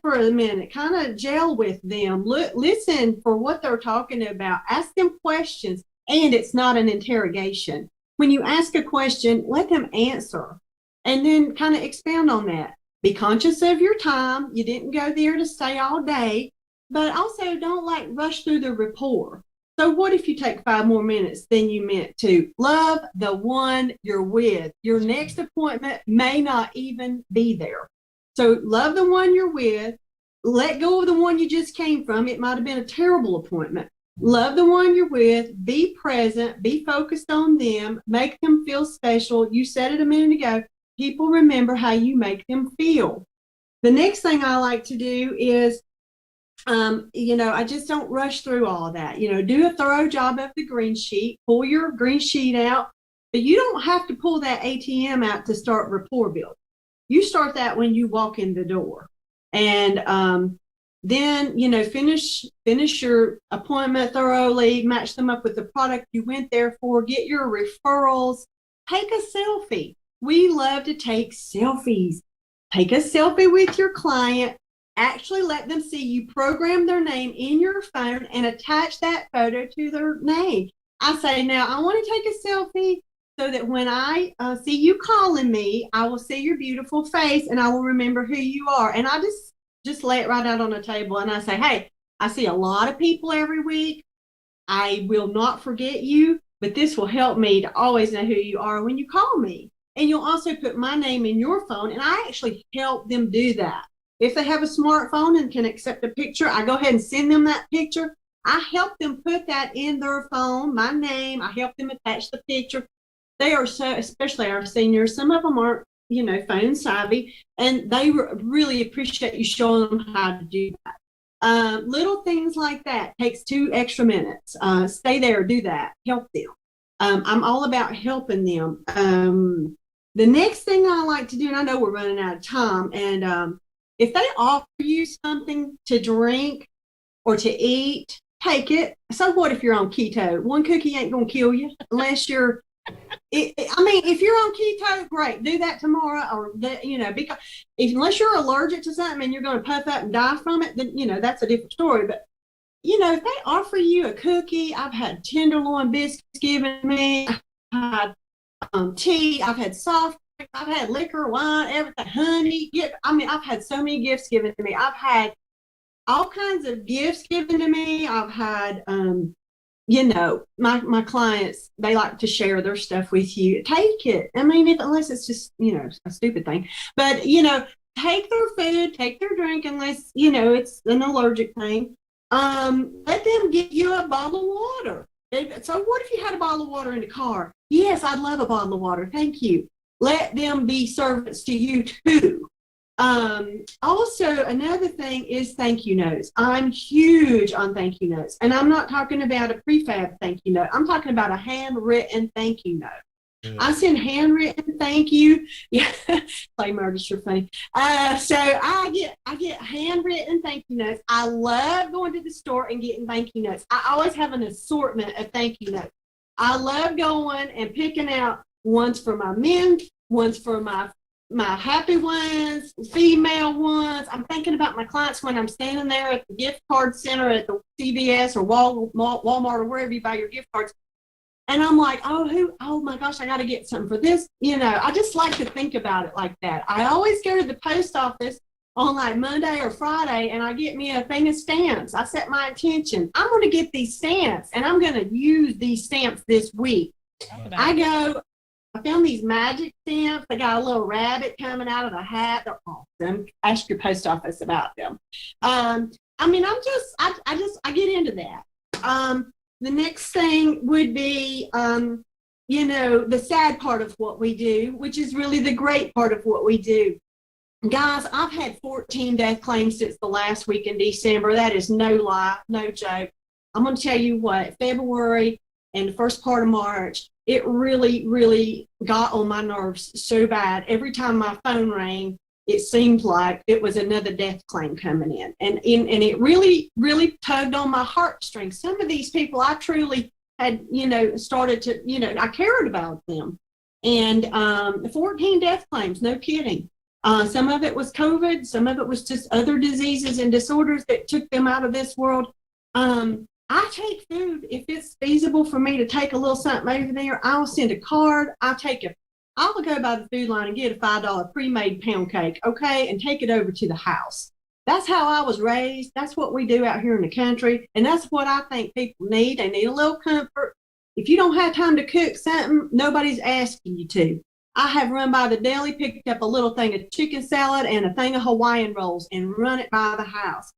for a minute, kind of gel with them, listen for what they're talking about, ask them questions, and it's not an interrogation. When you ask a question, let them answer, and then kind of expound on that. Be conscious of your time. You didn't go there to stay all day, but also don't rush through the rapport. So what if you take 5 more minutes than you meant to? Love the one you're with. Your next appointment may not even be there. So love the one you're with. Let go of the one you just came from. It might have been a terrible appointment. Love the one you're with. Be present. Be focused on them. Make them feel special. You said it a minute ago. People remember how you make them feel. The next thing I like to do is, I just don't rush through all of that. Do a thorough job of the green sheet. Pull your green sheet out. But you don't have to pull that ATM out to start rapport building. You start that when you walk in the door. And then, finish your appointment thoroughly, match them up with the product you went there for, get your referrals, take a selfie. We love to take selfies. Take a selfie with your client actually let them see you program their name in your phone and attach that photo to their name. I say, now I want to take a selfie so that when I see you calling me, I will see your beautiful face and I will remember who you are. And I just lay it right out on the table and I say, hey, I see a lot of people every week. I will not forget you, but this will help me to always know who you are when you call me. And you'll also put my name in your phone, and I actually help them do that. If they have a smartphone and can accept a picture, I go ahead and send them that picture. I help them put that in their phone, my name. I help them attach the picture. They are so, especially our seniors, some of them aren't, phone savvy, and they really appreciate you showing them how to do that. Little things like that takes 2 extra minutes. Stay there, do that, help them. I'm all about helping them. The next thing I like to do, and I know we're running out of time, and if they offer you something to drink or to eat, take it. So what if you're on keto? One cookie ain't gonna kill you unless you're. If you're on keto, great, do that tomorrow, or because unless you're allergic to something and you're going to puff up and die from it, then that's a different story. But if they offer you a cookie, I've had tenderloin biscuits given to me, I've had tea, I've had soft drinks, I've had liquor, wine, everything, honey. I've had so many gifts given to me. I've had all kinds of gifts given to me. I've had my clients, they like to share their stuff with you. Take it. Unless it's just, a stupid thing. But, take their food, take their drink, unless, it's an allergic thing. Let them give you a bottle of water. So what if you had a bottle of water in the car? Yes, I'd love a bottle of water. Thank you. Let them be servants to you too. Also, another thing is thank you notes. I'm huge on thank you notes. And I'm not talking about a prefab thank you note. I'm talking about a handwritten thank you note. I send handwritten thank you. Yeah, play murders are funny. So I get handwritten thank you notes. I love going to the store and getting thank you notes. I always have an assortment of thank you notes. I love going and picking out ones for my men, ones for my happy ones, female ones. I'm thinking about my clients when I'm standing there at the gift card center at the CVS or Walmart or wherever you buy your gift cards. And I'm like, oh my gosh, I got to get something for this. I just like to think about it like that. I always go to the post office on like Monday or Friday and I get me a thing of stamps. I set my intention. I'm going to get these stamps and I'm going to use these stamps this week. I found these magic stamps. They got a little rabbit coming out of the hat. They're awesome. Ask your post office about them. I get into that. The next thing would be, the sad part of what we do, which is really the great part of what we do. Guys, I've had 14 death claims since the last week in December. That is no lie, no joke. I'm going to tell you what, February and the first part of March, it really, really got on my nerves so bad. Every time my phone rang, it seemed like it was another death claim coming in. And it really, really tugged on my heartstrings. Some of these people I truly had, started to, I cared about them. And 14 death claims, no kidding. Some of it was COVID. Some of it was just other diseases and disorders that took them out of this world. I take food. If it's feasible for me to take a little something over there, I'll send a card. I'll go by the food line and get a $5 pre-made pound cake, okay, and take it over to the house. That's how I was raised. That's what we do out here in the country, and that's what I think people need. They need a little comfort. If you don't have time to cook something, nobody's asking you to. I have run by the deli, picked up a little thing of chicken salad and a thing of Hawaiian rolls and run it by the house.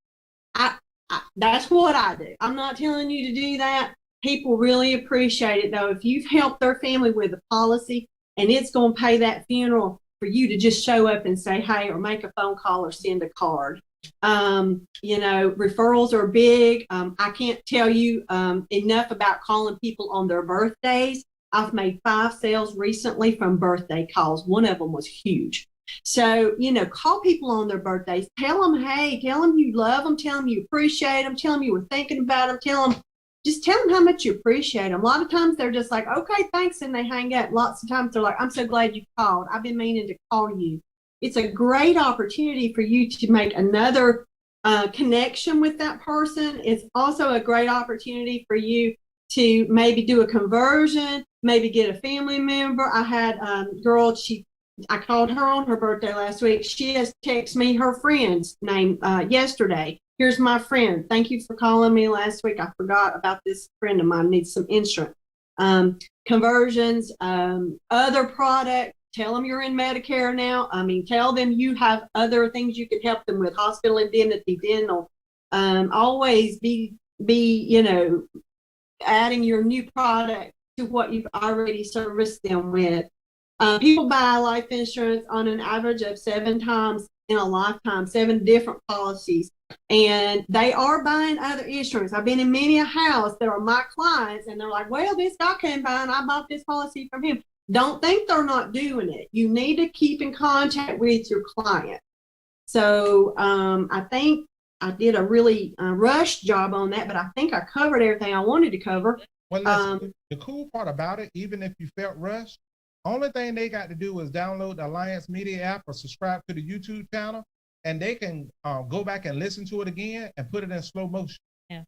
That's what I do. I'm not telling you to do that. People really appreciate it, though. If you've helped their family with a policy and it's going to pay that funeral for you to just show up and say, hey, or make a phone call or send a card. Referrals are big. I can't tell you enough about calling people on their birthdays. I've made 5 sales recently from birthday calls. One of them was huge. So, call people on their birthdays. Tell them you love them. Tell them you appreciate them. Tell them you were thinking about them. Tell them how much you appreciate them. A lot of times they're just like, okay, thanks, and they hang up. Lots of times they're like, I'm so glad you called. I've been meaning to call you. It's a great opportunity for you to make another connection with that person. It's also a great opportunity for you to maybe do a conversion, maybe get a family member. I had a girl, I called her on her birthday last week. She has texted me her friend's name yesterday. Here's my friend. Thank you for calling me last week. I forgot about this friend of mine, needs some insurance. Conversions, other products. Tell them you're in Medicare now. I mean, tell them you have other things you can help them with, hospital indemnity, dental. Always be, adding your new product to what you've already serviced them with. People buy life insurance on an average of 7 times in a lifetime, 7 different policies, and they are buying other insurance. I've been in many a house that are my clients, and they're like, well, this guy came by and I bought this policy from him. Don't think they're not doing it. You need to keep in contact with your client. So I think I did a really rushed job on that, but I think I covered everything I wanted to cover. Well, listen, the cool part about it, even if you felt rushed, only thing they got to do is download the Alliance Media app or subscribe to the YouTube channel, and they can go back and listen to it again and put it in slow motion. Yeah.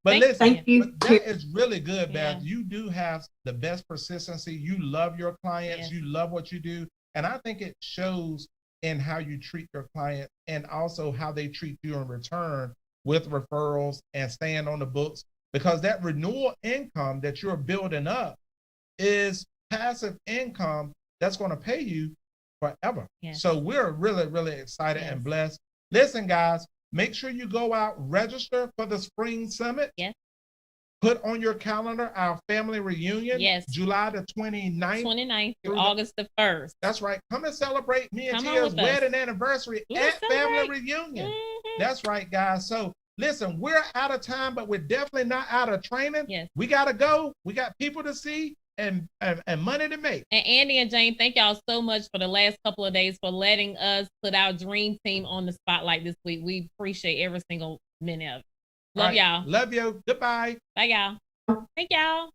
But listen, thank you. That is really good, Beth. You do have the best persistency. You love your clients. You love what you do. And I think it shows in how you treat your client and also how they treat you in return with referrals and staying on the books, because that renewal income that you're building up is passive income that's going to pay you forever. So we're really, really excited and blessed. Listen, guys, make sure you go out, register for the Spring Summit. Put on your calendar our family reunion. July the 29th through August the 1st. That's right. Come and celebrate me and Tia's wedding anniversary at family reunion. That's right, guys. So listen, we're out of time, but we're definitely not out of training. We got to go. We got people to see and money to make. And Andy and Jane, thank y'all so much for the last couple of days for letting us put our dream team on the spotlight this week. We appreciate every single minute of it. Love y'all. Love you. Goodbye. Bye, y'all. Thank y'all.